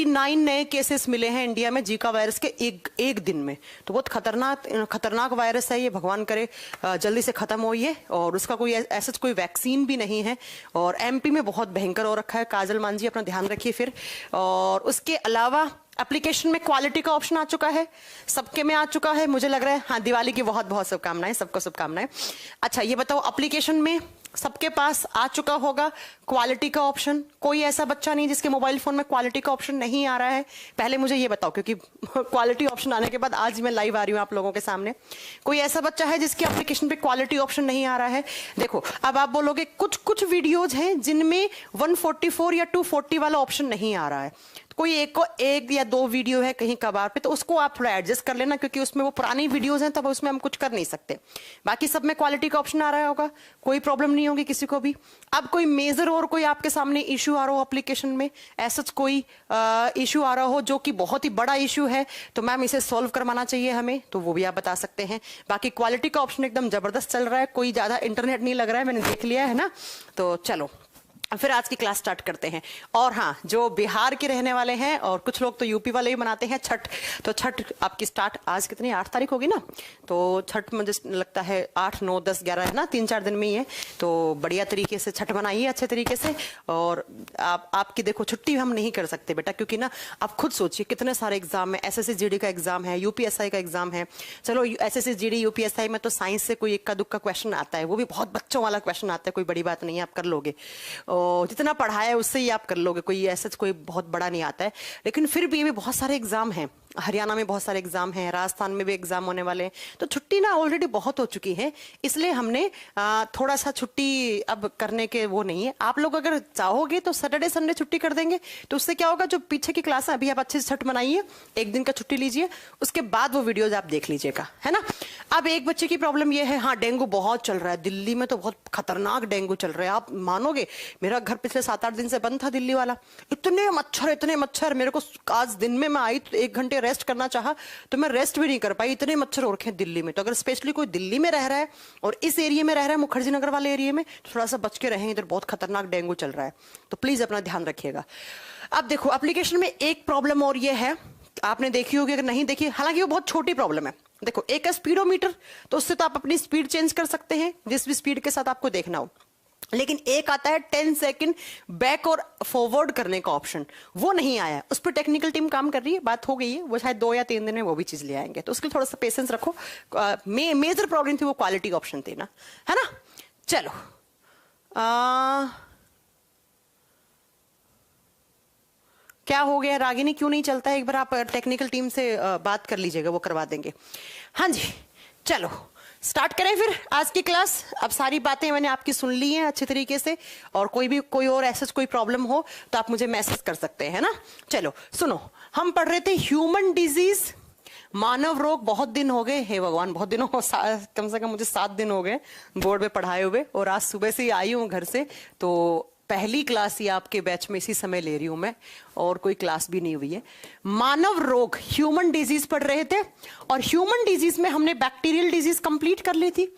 89 नए केसेस मिले हैं इंडिया में जीका वायरस के एक दिन में। तो बहुत खतरनाक वायरस है ये, भगवान करे जल्दी से खत्म हो ये। और उसका कोई ऐसा कोई वैक्सीन भी नहीं है। और एमपी में बहुत भयंकर हो रखा है। काजल मान जी अपना ध्यान रखिए फिर। और उसके अलावा एप्लीकेशन में क्वालिटी का ऑप्शन आ चुका है, सबके में आ चुका है मुझे लग रहा है। हाँ, दिवाली की बहुत बहुत शुभकामनाएं, सबको शुभकामनाएं। अच्छा ये बताओ, एप्लीकेशन में सबके पास आ चुका होगा क्वालिटी का ऑप्शन? कोई ऐसा बच्चा नहीं जिसके मोबाइल फोन में क्वालिटी का ऑप्शन नहीं आ रहा है? पहले मुझे ये बताओ, क्योंकि क्वालिटी ऑप्शन आने के बाद आज मैं लाइव आ रही हूं आप लोगों के सामने। कोई ऐसा बच्चा है जिसके एप्लीकेशन पे क्वालिटी ऑप्शन नहीं आ रहा है? देखो अब आप बोलोगे कुछ कुछ वीडियोज हैं जिनमें 144 या 240 वाला ऑप्शन नहीं आ रहा है। कोई एक या दो वीडियो है कहीं कभार पे, तो उसको आप थोड़ा एडजस्ट कर लेना, क्योंकि उसमें वो पुरानी वीडियोस हैं, तब उसमें हम कुछ कर नहीं सकते। बाकी सब में क्वालिटी का ऑप्शन आ रहा होगा, कोई प्रॉब्लम नहीं होगी किसी को भी। अब कोई मेजर और कोई आपके सामने इश्यू आ रहा हो एप्लीकेशन में, ऐसा कोई इश्यू आ रहा हो जो कि बहुत ही बड़ा इश्यू है, तो मैम इसे सॉल्व करवाना चाहिए हमें, तो वो भी आप बता सकते हैं। बाकी क्वालिटी का ऑप्शन एकदम जबरदस्त चल रहा है, कोई ज्यादा इंटरनेट नहीं लग रहा है, मैंने देख लिया है ना। तो चलो फिर आज की क्लास स्टार्ट करते हैं। और हाँ, जो बिहार के रहने वाले हैं और कुछ लोग तो यूपी वाले भी मनाते हैं छठ, तो छठ आपकी स्टार्ट आज कितनी 8 तारीख होगी ना, तो छठ मुझे लगता है 8, 9, 10, 11 है ना, 3-4 दिन में ही है। तो बढ़िया तरीके से छठ मनाइए अच्छे तरीके से। और आपकी देखो छुट्टी हम नहीं कर सकते बेटा, क्योंकि ना आप खुद सोचिए कितने सारे एग्जाम है। एसएससी जीडी का एग्जाम है, यूपीएसआई का एग्जाम है। चलो एसएससी जीडी यूपीएसआई में तो साइंस से कोई इक्का दुक्का क्वेश्चन आता है, वो भी बहुत बच्चों वाला क्वेश्चन आता है, कोई बड़ी बात नहीं है, आप कर लोगे। जितना पढ़ा है उससे ही आप कर लोगे, कोई ऐसा कोई बहुत बड़ा नहीं आता है। लेकिन फिर भी बहुत सारे एग्जाम हैं, हरियाणा में बहुत सारे एग्जाम हैं, राजस्थान में भी एग्जाम होने वाले हैं। तो छुट्टी ना ऑलरेडी बहुत हो चुकी है, इसलिए हमने थोड़ा सा छुट्टी अब करने के वो नहीं है। आप लोग अगर चाहोगे तो सैटरडे संडे छुट्टी कर देंगे, तो उससे क्या होगा, जो पीछे की क्लास है अभी आप अच्छे से छठ मनाइए, एक दिन का छुट्टी लीजिए, उसके बाद वो वीडियोज आप देख लीजिएगा, है ना। अब एक बच्चे की प्रॉब्लम ये है, हाँ डेंगू बहुत चल रहा है दिल्ली में, तो बहुत खतरनाक डेंगू चल रहा है। आप मानोगे मेरा घर पिछले 7-8 दिन से बंद था दिल्ली वाला, इतने मच्छर। मेरे को आज दिन में मैं आई तो 1 घंटे रेस्ट करना चाहा तो मैं रेस्ट भी नहीं कर पाई, इतने मच्छर हो रखे हैं दिल्ली में। तो अगर स्पेशली कोई दिल्ली में रह रहा है और इस एरिया में रह रहा है, मुखर्जी नगर वाले एरिया में, तो थोड़ा सा बच के रहें, इधर बहुत खतरनाक डेंगू चल रहा है, तो प्लीज अपना ध्यान रखिएगा। अब देखो एप्लीकेशन में एक प्रॉब्लम और ये है, आपने देखी होगी, अगर नहीं देखी, हालांकि वो बहुत छोटी प्रॉब्लम है। देखो एक है स्पीडोमीटर, तो उससे तो आप अपनी स्पीड चेंज कर सकते हैं जिस भी स्पीड के साथ आपको देखना हो। लेकिन एक आता है 10 सेकंड बैक और फॉरवर्ड करने का ऑप्शन, वो नहीं आया। उस पर टेक्निकल टीम काम कर रही है, बात हो गई है, वो शायद 2 या 3 दिन में वो भी चीज ले आएंगे, तो उसके लिए थोड़ा सा पेशेंस रखो। मेजर प्रॉब्लम थी वो क्वालिटी ऑप्शन थी ना, है ना। चलो क्या हो गया, रागिनी क्यों नहीं चलता है, एक बार आप टेक्निकल टीम से बात कर लीजिएगा, वो करवा देंगे। हाँ जी चलो स्टार्ट करें फिर आज की क्लास। अब सारी बातें मैंने आपकी सुन ली हैं अच्छे तरीके से, और कोई और ऐसा कोई प्रॉब्लम हो तो आप मुझे मैसेज कर सकते हैं ना। चलो सुनो, हम पढ़ रहे थे ह्यूमन डिजीज, मानव रोग। बहुत दिन हो गए, हे भगवान बहुत दिनों, कम से कम मुझे 7 दिन हो गए बोर्ड में पढ़ाए हुए, और आज सुबह से ही आई हूँ घर से, तो पहली क्लास ही आपके बैच में इसी समय ले रही हूं मैं, और कोई क्लास भी नहीं हुई है। मानव रोग ह्यूमन डिजीज पढ़ रहे थे, और ह्यूमन डिजीज में हमने बैक्टीरियल डिजीज कंप्लीट कर ली थी।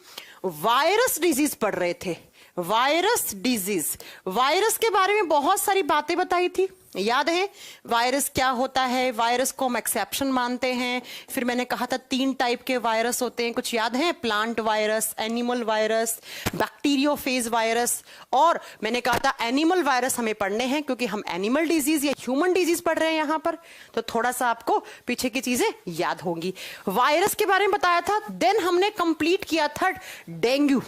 वायरस डिजीज पढ़ रहे थे, वायरस डिजीज, वायरस के बारे में बहुत सारी बातें बताई थी, याद है वायरस क्या होता है, वायरस को हम एक्सेप्शन मानते हैं। फिर मैंने कहा था 3 टाइप के वायरस होते हैं, कुछ याद है, plant virus, animal virus, bacteriophage virus. और मैंने कहा था एनिमल वायरस हमें पढ़ने हैं, क्योंकि हम एनिमल डिजीज या ह्यूमन डिजीज पढ़ रहे हैं यहाँ पर, तो थोड़ा सा आपको पीछे की चीजें याद होंगी। वायरस के बारे में बताया था। देन हमने कंप्लीट किया था डेंगू।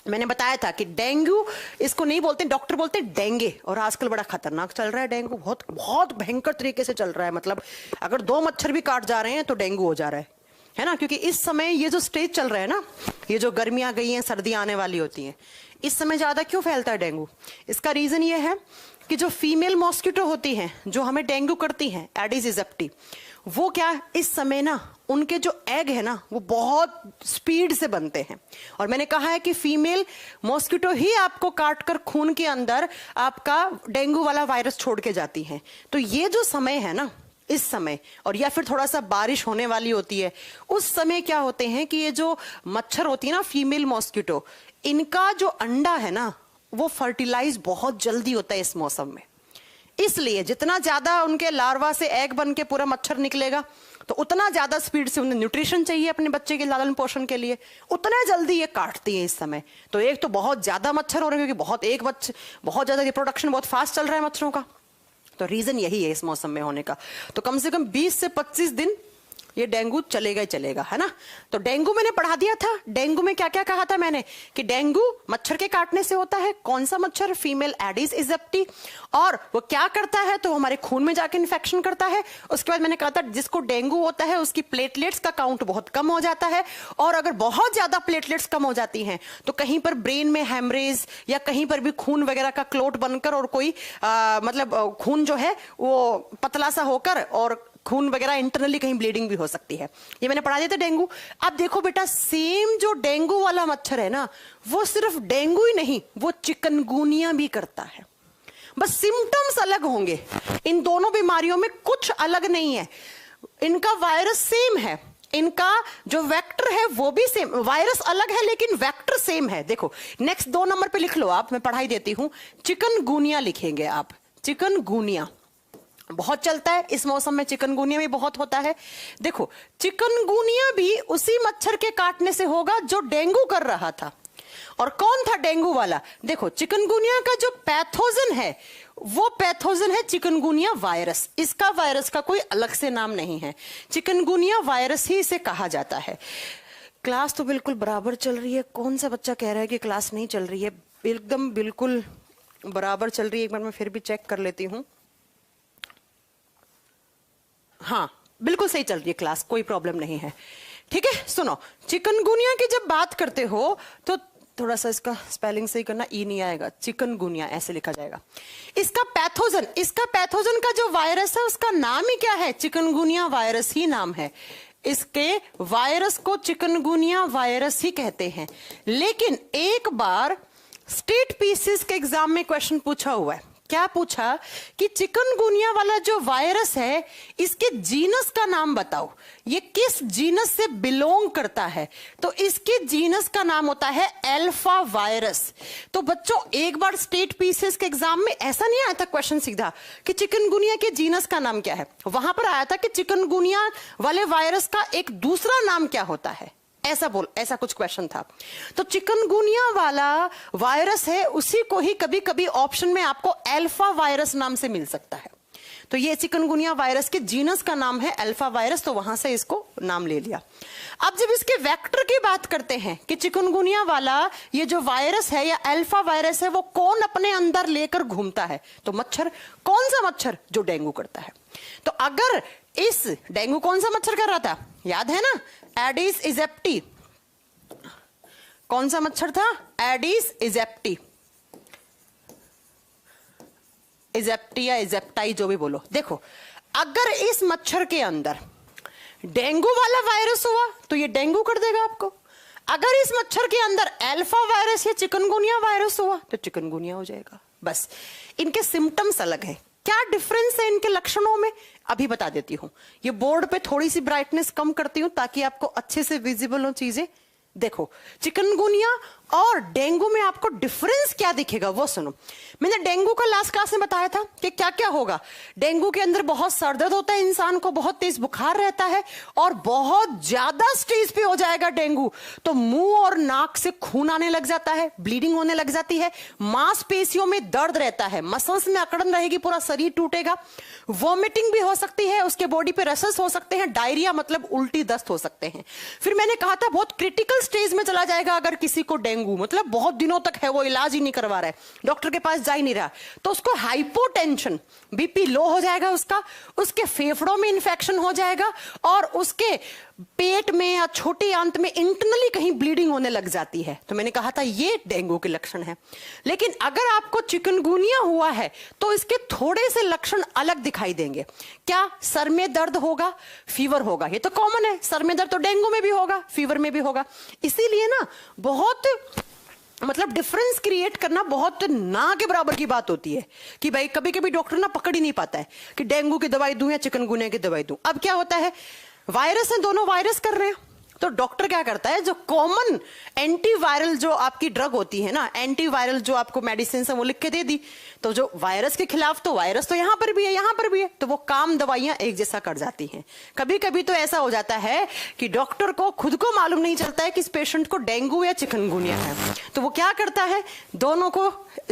मैंने बताया था कि डेंगू, इसको नहीं बोलते, डॉक्टर बोलते हैं डेंगे, और आजकल बड़ा खतरनाक चल रहा है डेंगू, बहुत बहुत भयंकर तरीके से चल रहा है। मतलब अगर 2 मच्छर भी काट जा रहे हैं तो डेंगू हो जा रहा है ना। क्योंकि इस समय ये जो स्टेज चल रहा है ना, ये जो गर्मियां गई हैं, सर्दियां आने वाली होती हैं, इस समय ज्यादा क्यों फैलता है डेंगू? इसका रीजन ये है कि जो फीमेल मॉस्किटो होती हैं, जो हमें डेंगू करती हैं, एडिस एजिप्टी, वो क्या इस समय ना, उनके जो एग है ना, वो बहुत स्पीड से बनते हैं। और मैंने कहा है कि फीमेल मॉस्किटो ही आपको काटकर खून के अंदर आपका डेंगू वाला वायरस छोड़ के जाती हैं। तो ये जो समय है ना, इस समय, और या फिर थोड़ा सा बारिश होने वाली होती है, उस समय क्या होते हैं कि ये जो मच्छर होती है ना, फीमेल मॉस्किटो, इनका जो अंडा है ना, वो फर्टिलाइज बहुत जल्दी होता है इस मौसम में। इसलिए जितना ज्यादा उनके लार्वा से एग बन के पूरा मच्छर निकलेगा, तो उतना ज्यादा स्पीड से उन्हें न्यूट्रिशन चाहिए अपने बच्चे के लालन पोषण के लिए, उतना जल्दी ये काटती है इस समय। तो एक तो बहुत ज्यादा मच्छर हो रहे हैं क्योंकि बहुत ज्यादा रिप्रोडक्शन बहुत फास्ट चल रहा है मच्छरों का, तो रीजन यही है इस मौसम में होने का। तो कम से कम 20 से 25 दिन ये डेंगू चलेगा ही चलेगा, है ना। तो डेंगू मैंने पढ़ा दिया था। डेंगू में क्या क्या कहा था मैंने कि डेंगू मच्छर के काटने से होता है। कौन सा मच्छर? Female Aedes इजिप्टी। और वो क्या करता है? तो हमारे खून में जाके इन्फेक्शन करता है। उसके बाद मैंने कहा था जिसको डेंगू होता है उसकी प्लेटलेट्स का काउंट बहुत कम हो जाता है, और अगर बहुत ज्यादा प्लेटलेट्स कम हो जाती हैं तो कहीं पर ब्रेन में हेमरेज या कहीं पर भी खून वगैरह का क्लोट बनकर और कोई मतलब खून जो है वो पतला सा होकर और खून वगैरह इंटरनली कहीं ब्लीडिंग भी हो सकती है। ये मैंने पढ़ा दिया था डेंगू। अब देखो बेटा, सेम जो डेंगू वाला मच्छर है ना, वो सिर्फ डेंगू ही नहीं, वो चिकनगुनिया भी करता है। बस सिम्टम्स अलग होंगे। इन दोनों बीमारियों में कुछ अलग नहीं है, इनका वायरस सेम है, इनका जो वेक्टर है वो भी सेम, वायरस अलग है लेकिन वेक्टर सेम है। देखो नेक्स्ट 2 नंबर पे लिख लो आप, मैं पढ़ाई देती हूं। चिकनगुनिया लिखेंगे आप, चिकनगुनिया बहुत चलता है इस मौसम में, चिकनगुनिया भी बहुत होता है। देखो चिकनगुनिया भी उसी मच्छर के काटने से होगा जो डेंगू कर रहा था। और कौन था डेंगू वाला? देखो चिकनगुनिया का जो पैथोजन है वो पैथोजन है चिकनगुनिया वायरस। इसका वायरस का कोई अलग से नाम नहीं है, चिकनगुनिया वायरस ही इसे कहा जाता है। क्लास तो बिल्कुल बराबर चल रही है। कौन सा बच्चा कह रहा है कि क्लास नहीं चल रही है? एकदम बिल्कुल बराबर चल रही है। एक बार मैं फिर भी चेक कर लेती हूं। हाँ बिल्कुल सही चल रही है क्लास, कोई प्रॉब्लम नहीं है। ठीक है, सुनो, चिकनगुनिया की जब बात करते हो तो थोड़ा सा इसका स्पेलिंग सही करना, ई नहीं आएगा, चिकनगुनिया ऐसे लिखा जाएगा। इसका पैथोजन का जो वायरस है उसका नाम ही क्या है? चिकनगुनिया वायरस ही नाम है। इसके वायरस को चिकनगुनिया वायरस ही कहते हैं। लेकिन एक बार स्टेट पीसीएस के एग्जाम में क्वेश्चन पूछा हुआ है। क्या पूछा कि चिकनगुनिया वाला जो वायरस है इसके जीनस का नाम बताओ, ये किस जीनस से बिलोंग करता है? तो इसके जीनस का नाम होता है अल्फा वायरस। तो बच्चों एक बार स्टेट पीसीएस के एग्जाम में ऐसा नहीं आया था क्वेश्चन सीधा कि चिकनगुनिया के जीनस का नाम क्या है, वहां पर आया था कि चिकनगुनिया वाले वायरस का एक दूसरा नाम क्या होता है, ऐसा कुछ क्वेश्चन था। तो चिकनगुनिया वाला वायरस है, उसी को ही कभी कभी ऑप्शन में आपको अल्फा वायरस नाम से मिल सकता है। तो ये चिकनगुनिया वायरस के जीनस का नाम है अल्फा वायरस, तो वहां से इसको नाम ले लिया। अब जब इसके वेक्टर की बात करते हैं कि चिकनगुनिया वाला ये जो वायरस है या अल्फा वायरस है वो कौन अपने अंदर लेकर घूमता है, तो मच्छर। कौन सा मच्छर? जो डेंगू करता है। तो अगर इस डेंगू कौन सा मच्छर कर रहा था, याद है ना? एडिस इजिप्टी। कौन सा मच्छर था? एडिस इजिप्टी, इजिप्टी या इजिप्टाई जो भी बोलो। देखो अगर इस मच्छर के अंदर डेंगू वाला वायरस हुआ तो ये डेंगू कर देगा आपको। अगर इस मच्छर के अंदर अल्फा वायरस या चिकनगुनिया वायरस हुआ तो चिकनगुनिया हो जाएगा। बस इनके सिम्टम्स अलग है। क्या डिफरेंस है इनके लक्षणों में अभी बता देती हूं। ये बोर्ड पे थोड़ी सी ब्राइटनेस कम करती हूं ताकि आपको अच्छे से विजिबल हो चीजें। देखो चिकनगुनिया और डेंगू में आपको डिफरेंस क्या दिखेगा वो सुनो। मैंने डेंगू का लास्ट क्लास में बताया था कि क्या क्या होगा। डेंगू के अंदर बहुत सर दर्द होता है, इंसान को बहुत तेज बुखार रहता है और बहुत ज्यादा स्टेज पे हो जाएगा डेंगू तो मुंह और नाक से खून आने लग जाता है, ब्लीडिंग होने लग जाती है, मांसपेशियों में दर्द रहता है, मसल्स में अकड़न रहेगी, पूरा शरीर टूटेगा, वॉमिटिंग भी हो सकती है, उसके बॉडी पे रसेस हो सकते हैं, डायरिया मतलब उल्टी दस्त हो सकते हैं। फिर मैंने कहा था बहुत क्रिटिकल स्टेज में चला जाएगा अगर किसी को डेंगू, मतलब बहुत दिनों तक है वो इलाज ही नहीं करवा रहा है, डॉक्टर के पास जा ही नहीं रहा, तो उसको हाइपोटेंशन, बीपी लो हो जाएगा उसका, उसके फेफड़ों में इंफेक्शन हो जाएगा और उसके पेट में या छोटी आंत में इंटरनली कहीं ब्लीडिंग होने लग जाती है। तो मैंने कहा था ये डेंगू के लक्षण है। लेकिन अगर आपको चिकनगुनिया हुआ है तो इसके थोड़े से लक्षण अलग दिखाई देंगे। क्या? सर में दर्द होगा, फीवर होगा, ये तो कॉमन है, सर में दर्द तो डेंगू में भी होगा, फीवर में भी होगा। इसीलिए ना बहुत मतलब डिफरेंस क्रिएट करना बहुत ना के बराबर की बात होती है कि भाई कभी कभी डॉक्टर ना पकड़ ही नहीं पाता है कि डेंगू की दवाई दूं या चिकनगुनिया की दवाई दूं। अब क्या होता है, वायरस है, दोनों वायरस कर रहे हैं, तो डॉक्टर क्या करता है, जो कॉमन एंटीवायरल जो आपकी ड्रग होती है ना, एंटीवायरल जो आपको मेडिसिन है वो लिख के दे दी, तो जो वायरस के खिलाफ, तो वायरस तो यहां पर भी है, यहां पर भी है, तो वो काम दवाइयां एक जैसा कर जाती हैं। कभी कभी तो ऐसा हो जाता है कि डॉक्टर को खुद को मालूम नहीं चलता है कि इस पेशेंट को डेंगू या चिकनगुनिया है, तो वो क्या करता है, दोनों को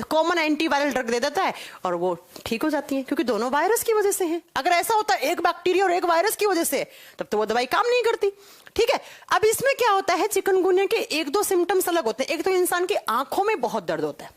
कॉमन एंटीवायरल ड्रग दे देता है और वो ठीक हो जाती है, क्योंकि दोनों वायरस की वजह से हैं। अगर ऐसा होता है एक बैक्टीरिया और एक वायरस की वजह से, तब तो वो दवाई काम नहीं करती। ठीक है, अब इसमें क्या होता है, चिकनगुनिया के एक दो सिम्टम्स अलग होते हैं। एक तो इंसान की आंखों में बहुत दर्द होता है,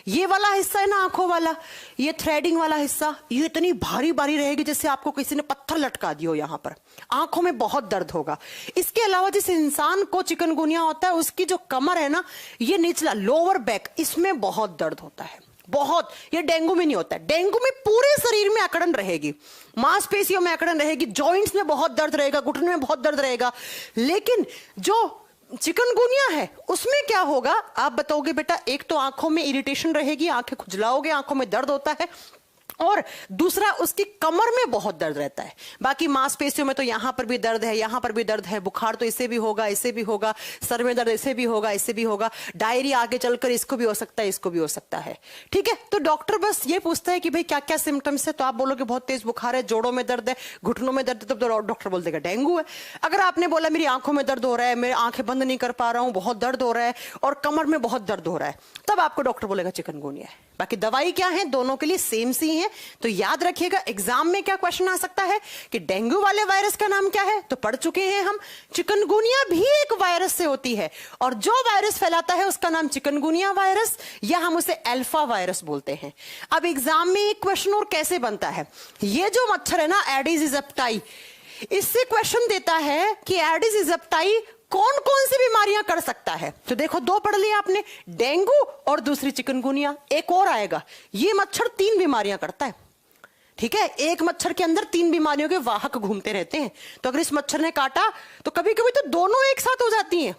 ये वाला हिस्सा है ना आंखों वाला, ये थ्रेडिंग वाला हिस्सा, ये इतनी भारी भारी रहेगी जैसे आपको किसी ने पत्थर लटका दिया यहां पर, आंखों में बहुत दर्द होगा। इसके अलावा जिस इंसान को चिकनगुनिया होता है, उसकी जो कमर है ना, ये निचला लोअर बैक, इसमें बहुत दर्द होता है, बहुत। ये डेंगू में नहीं होता है, डेंगू में पूरे शरीर में अकड़न रहेगी, मांसपेशियों में अकड़न रहेगी, जॉइंट्स में बहुत दर्द रहेगा, घुटने में बहुत दर्द रहेगा। लेकिन जो चिकनगुनिया है उसमें क्या होगा, आप बताओगे बेटा, एक तो आंखों में इरिटेशन रहेगी, आंखें खुजलाओगे, आंखों में दर्द होता है, और दूसरा उसकी कमर में बहुत दर्द रहता है। बाकी मांसपेशियों में तो यहां पर भी दर्द है, यहां पर भी दर्द है, बुखार तो इससे भी होगा, इससे भी होगा, सर में दर्द इससे भी होगा, इससे भी होगा, डायरिया आगे चलकर इसको भी हो सकता है, इसको भी हो सकता है। ठीक है, तो डॉक्टर बस ये पूछता है कि भाई क्या क्या सिम्टम्स है, तो आप बोलोगे बहुत तेज बुखार है, जोड़ों में दर्द है, घुटनों में दर्द है, तब तो डॉक्टर बोल देगा डेंगू है। अगर आपने बोला मेरी आंखों में दर्द हो रहा है, मेरी आंखें बंद नहीं कर पा रहा हूं, बहुत दर्द हो रहा है और कमर में बहुत दर्द हो रहा है, तब आपको डॉक्टर बोलेगा चिकनगुनिया है। बाकी दवाई क्या है, दोनों के लिए सेम सी है। तो याद रखिएगा, एग्जाम में क्या क्वेश्चन आ सकता है कि डेंगू वाले वायरस का नाम क्या है, तो पढ़ चुके हैं हम। चिकनगुनिया भी एक वायरस से होती है, और जो वायरस फैलाता है उसका नाम चिकनगुनिया वायरस, या हम उसे अल्फा वायरस बोलते हैं। अब एग्जाम में एक क्वेश्चन और कैसे बनता है, ये जो मच्छर है ना एडिस इजिप्टाई, इससे क्वेश्चन देता है कि एडिस इजिप्टाई कौन कौन सी बीमारियां कर सकता है। तो देखो, दो पढ़ लिया आपने, डेंगू और दूसरी चिकनगुनिया, एक और आएगा, ये मच्छर 3 बीमारियां करता है। ठीक है, एक मच्छर के अंदर 3 बीमारियों के वाहक घूमते रहते हैं, तो अगर इस मच्छर ने काटा तो कभी कभी तो दोनों एक साथ हो जाती हैं।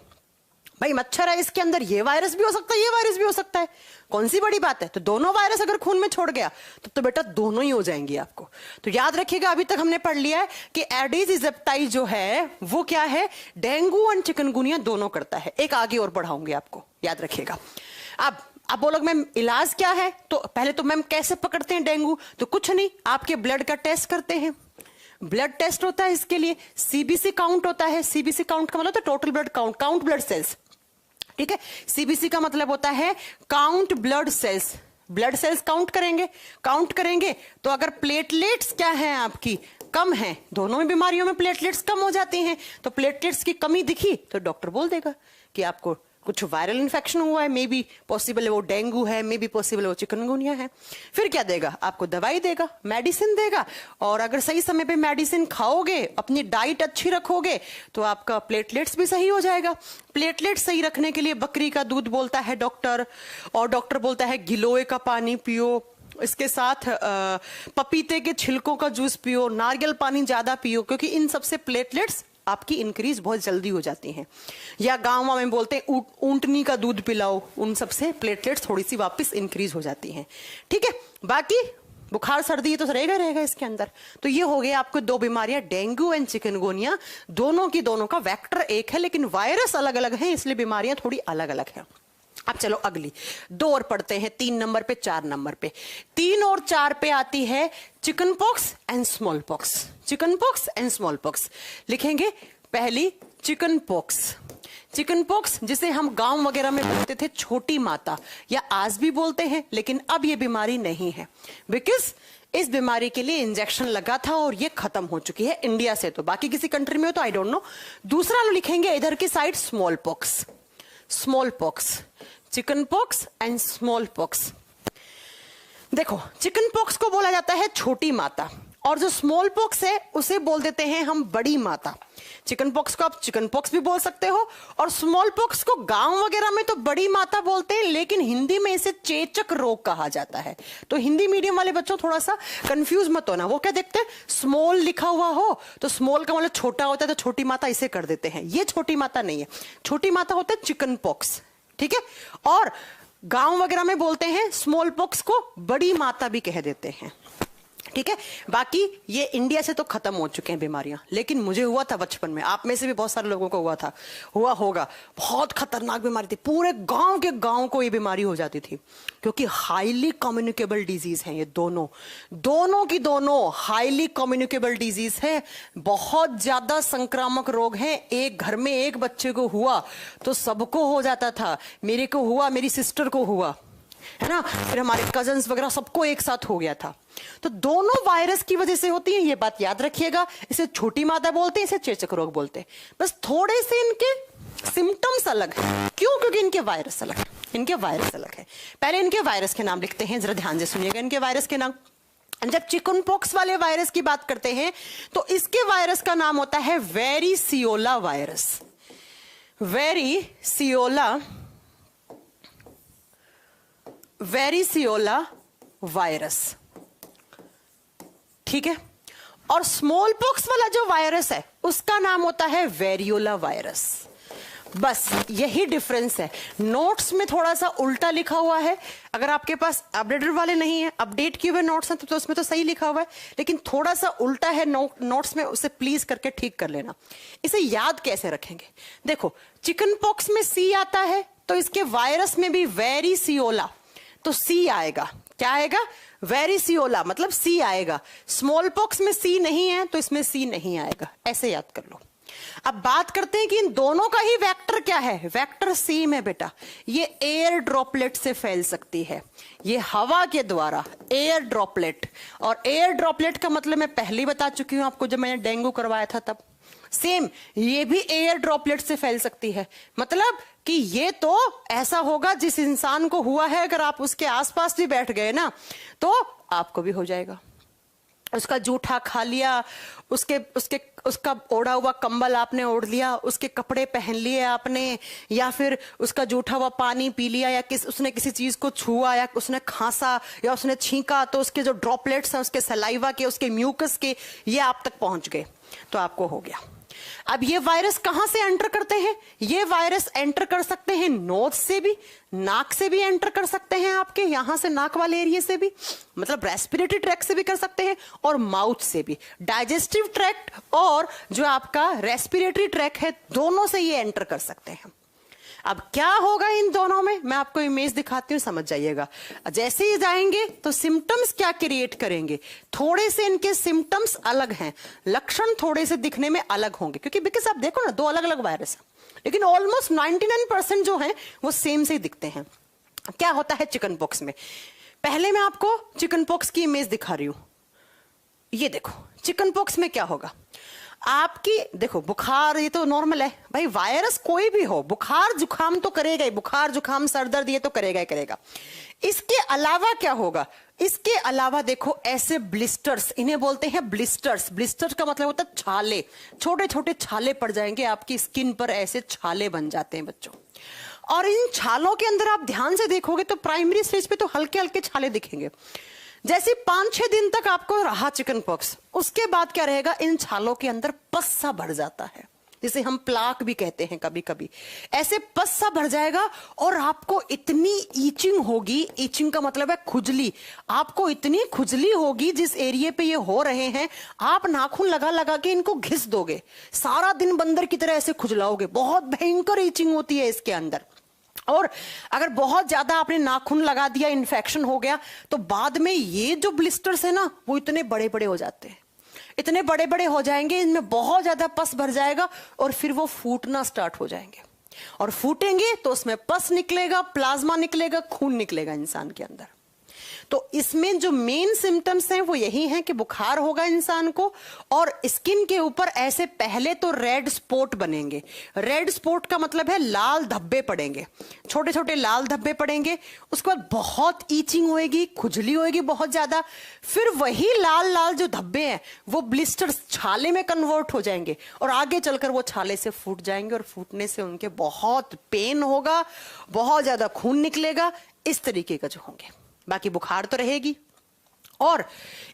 भाई मच्छर है, इसके अंदर ये वायरस भी हो सकता है, ये वायरस भी हो सकता है, कौन सी बड़ी बात है। तो दोनों वायरस अगर खून में छोड़ गया तो बेटा दोनों ही हो जाएंगे आपको। तो याद रखिएगा, अभी तक हमने पढ़ लिया है कि एडिस इजिप्टाई जो है वो क्या है, डेंगू और चिकनगुनिया दोनों करता है। एक आगे और पढ़ाऊंगी आपको, याद रखिएगा। अब बोलोगे मैम इलाज क्या है, तो पहले तो मैम कैसे पकड़ते हैं डेंगू, तो कुछ नहीं, आपके ब्लड का टेस्ट करते हैं, ब्लड टेस्ट होता है, इसके लिए सीबीसी काउंट होता है। सीबीसी काउंट का मतलब तो total blood count, count blood cells. ठीक है, सीबीसी का मतलब होता है count blood cells, blood cells count करेंगे तो अगर प्लेटलेट्स क्या है आपकी कम है, दोनों में बीमारियों में प्लेटलेट्स कम हो जाती हैं, तो प्लेटलेट्स की कमी दिखी तो डॉक्टर बोल देगा कि आपको कुछ वायरल इन्फेक्शन हुआ है, मे बी पॉसिबल है वो डेंगू है, मे बी पॉसिबल है वो चिकनगुनिया है। फिर क्या देगा, आपको दवाई देगा, मेडिसिन देगा, और अगर सही समय पे मेडिसिन खाओगे, अपनी डाइट अच्छी रखोगे, तो आपका प्लेटलेट्स भी सही हो जाएगा। प्लेटलेट्स सही रखने के लिए बकरी का दूध बोलता है डॉक्टर, और डॉक्टर बोलता है गिलोय का पानी पियो, इसके साथ पपीते के छिलकों का जूस पियो, नारियल पानी ज्यादा पियो, क्योंकि इन सबसे प्लेटलेट्स आपकी इंक्रीज बहुत जल्दी हो जाती हैं। या गांव में बोलते हैं ऊंटनी का दूध पिलाओ, उन सबसे प्लेटलेट्स थोड़ी सी वापस इंक्रीज हो जाती हैं। ठीक है, बाकी बुखार सर्दी तो रहेगा इसके अंदर। तो ये हो गया आपको 2 बीमारियां, डेंगू एंड चिकनगुनिया, दोनों का वेक्टर एक है, लेकिन वायरस अलग अलग है, इसलिए बीमारियां थोड़ी अलग अलग है। अब चलो अगली 2 और पढ़ते हैं, 3 नंबर पे 4 नंबर पे। 3 और 4 पे आती है chicken pox and small pox. Chicken pox and small pox लिखेंगे। पहली चिकन पॉक्स, चिकन पॉक्स जिसे हम गांव वगैरह में बोलते थे छोटी माता, या आज भी बोलते हैं, लेकिन अब ये बीमारी नहीं है, बिकॉज इस बीमारी के लिए इंजेक्शन लगा था और ये खत्म हो चुकी है इंडिया से। तो बाकी किसी कंट्री में हो तो आई डोंट नो। दूसरा लिखेंगे इधर की side small pox, small pox, chicken pox and small pox. देखो, चिकन पॉक्स को बोला जाता है छोटी माता, और जो स्मॉल पॉक्स है उसे बोल देते हैं हम बड़ी माता। चिकन पॉक्स को आप चिकन पॉक्स भी बोल सकते हो, और स्मॉल पॉक्स को गांव वगैरह में तो बड़ी माता बोलते हैं, लेकिन हिंदी में इसे चेचक रोग कहा जाता है। तो हिंदी मीडियम वाले बच्चों थोड़ा सा कंफ्यूज मत होना, वो क्या देखते हैं स्मॉल लिखा हुआ हो तो स्मॉल का मतलब छोटा होता है, तो छोटी माता इसे कर देते हैं। ये छोटी माता नहीं है, छोटी माता होता है चिकन पॉक्स। ठीक है, और गांव वगैरह में बोलते हैं स्मॉल पॉक्स को बड़ी माता भी कह देते हैं। ठीक है। बाकी ये इंडिया से तो खत्म हो चुके हैं बीमारियां, लेकिन मुझे हुआ था बचपन में, आप में से भी बहुत सारे लोगों को हुआ होगा। बहुत खतरनाक बीमारी थी, पूरे गांव के गांव को ये बीमारी हो जाती थी, क्योंकि हाईली कम्युनिकेबल डिजीज है ये दोनों की हाईली कम्युनिकेबल डिजीज है, बहुत ज्यादा संक्रामक रोग है। एक घर में एक बच्चे को हुआ तो सबको हो जाता था, मेरे को हुआ, मेरी सिस्टर को हुआ, है ना, फिर हमारे कजन्स वगैरह सबको एक साथ हो गया था। तो दोनों वायरस की वजह से होती है, ये बात याद रखिएगा। इसे छोटी मादा बोलते हैं, इसे चेचक रोग बोलते हैं। बस थोड़े से इनके सिम्टम्स अलग हैं। क्यों? क्योंकि इनके वायरस अलग है। पहले इनके वायरस के नाम लिखते हैं, जरा ध्यान से सुनिएगा इनके वायरस के नाम। जब चिकन पॉक्स वाले वायरस की बात करते हैं तो इसके वायरस का नाम होता है वेरिसियोला वायरस। वेरिसियोला वायरस, ठीक है। और स्मॉल पॉक्स वाला जो वायरस है उसका नाम होता है वेरियोला वायरस। बस यही डिफरेंस है। नोट्स में थोड़ा सा उल्टा लिखा हुआ है, अगर आपके पास अपडेटेड वाले नहीं है, अपडेट किए हुए नोट्स हैं तो उसमें तो सही लिखा हुआ है, लेकिन थोड़ा सा उल्टा है नोट्स में, उसे प्लीज करके ठीक कर लेना। इसे याद कैसे रखेंगे? देखो, चिकन पॉक्स में सी आता है तो इसके वायरस में भी वेरिसियोला, तो सी आएगा। क्या आएगा? वेरिसियोला, मतलब सी आएगा। स्मॉल पॉक्स में सी नहीं है तो इसमें सी नहीं आएगा, ऐसे याद कर लो। अब बात करते हैं कि इन दोनों का ही वेक्टर क्या है। वेक्टर सेम है बेटा, ये एयर ड्रॉपलेट से फैल सकती है, ये हवा के द्वारा, एयर ड्रॉपलेट। और एयर ड्रॉपलेट का मतलब मैं पहले ही बता चुकी हूं आपको जब मैंने डेंगू करवाया था तब। सेम ये भी एयर ड्रॉपलेट से फैल सकती है, मतलब कि ये तो ऐसा होगा जिस इंसान को हुआ है, अगर आप उसके आसपास भी बैठ गए ना तो आपको भी हो जाएगा। उसका जूठा खा लिया, उसका ओढ़ा हुआ कंबल आपने ओढ़ लिया, उसके कपड़े पहन लिए आपने, या फिर उसका जूठा हुआ पानी पी लिया, या उसने किसी चीज को छुआ, या उसने खांसा, या उसने छींका, तो उसके जो ड्रॉपलेट्स हैं उसके सलाइवा के, उसके म्यूकस के, ये आप तक पहुंच गए तो आपको हो गया। अब ये वायरस कहां से एंटर करते हैं? ये वायरस एंटर कर सकते हैं नोज से भी, नाक से भी एंटर कर सकते हैं, आपके यहां से नाक वाले एरिया से भी, मतलब रेस्पिरेटरी ट्रैक्ट से भी कर सकते हैं, और माउथ से भी। डाइजेस्टिव ट्रैक्ट और जो आपका रेस्पिरेटरी ट्रैक्ट है, दोनों से ये एंटर कर सकते हैं। अब क्या होगा इन दोनों में, मैं आपको इमेज दिखाती हूं, समझ जाइएगा। जैसे ही जाएंगे तो सिम्टम्स क्या क्रिएट करेंगे, थोड़े से इनके सिम्टम्स अलग हैं, लक्षण थोड़े से दिखने में अलग होंगे, क्योंकि बिकॉज आप देखो ना, दो अलग अलग वायरस है, लेकिन ऑलमोस्ट 99% जो है वो सेम से ही दिखते हैं। क्या होता है चिकन पॉक्स में? पहले मैं आपको चिकन पॉक्स की इमेज दिखा रही हूं, ये देखो। चिकन पॉक्स में क्या होगा, आपकी देखो, बुखार ये तो नॉर्मल है भाई, वायरस कोई भी हो, बुखार जुकाम तो करेगा ही, बुखार जुकाम सर दर्द ये तो करेगा ही करेगा। इसके अलावा क्या होगा? इसके अलावा देखो, ऐसे ब्लिस्टर्स, इन्हें बोलते हैं ब्लिस्टर्स। ब्लिस्टर का मतलब होता है छाले, छोटे छोटे छाले पड़ जाएंगे आपकी स्किन पर, ऐसे छाले बन जाते हैं बच्चों। और इन छालों के अंदर आप ध्यान से देखोगे तो प्राइमरी स्टेज पे तो हल्के हल्के छाले दिखेंगे। जैसे 5-6 दिन तक आपको रहा चिकन पॉक्स, उसके बाद क्या रहेगा, इन छालों के अंदर पस सा भर जाता है, जिसे हम प्लाक भी कहते हैं कभी कभी। ऐसे पस सा भर जाएगा और आपको इतनी ईचिंग होगी, ईचिंग का मतलब है खुजली, आपको इतनी खुजली होगी जिस एरिया पे ये हो रहे हैं, आप नाखून लगा लगा के इनको घिस दोगे, सारा दिन बंदर की तरह ऐसे खुजलाओगे। बहुत भयंकर ईचिंग होती है इसके अंदर। और अगर बहुत ज्यादा आपने नाखून लगा दिया, इन्फेक्शन हो गया, तो बाद में ये जो ब्लिस्टर्स है ना, वो इतने बड़े बड़े हो जाते हैं, इतने बड़े बड़े हो जाएंगे, इनमें बहुत ज्यादा पस भर जाएगा और फिर वो फूटना स्टार्ट हो जाएंगे। और फूटेंगे तो उसमें पस निकलेगा, प्लाज्मा निकलेगा, खून निकलेगा इंसान के अंदर। तो इसमें जो मेन सिम्टम्स हैं वो यही हैं कि बुखार होगा इंसान को, और स्किन के ऊपर ऐसे पहले तो रेड स्पॉट बनेंगे। रेड स्पॉट का मतलब है लाल धब्बे पड़ेंगे, छोटे छोटे लाल धब्बे पड़ेंगे। उसके बाद बहुत ईचिंग होएगी, खुजली होएगी बहुत ज्यादा। फिर वही लाल लाल जो धब्बे हैं वो ब्लिस्टर्स, छाले में कन्वर्ट हो जाएंगे, और आगे चलकर वो छाले से फूट जाएंगे, और फूटने से उनके बहुत पेन होगा, बहुत ज्यादा खून निकलेगा, इस तरीके का जो होंगे। बाकी बुखार तो रहेगी, और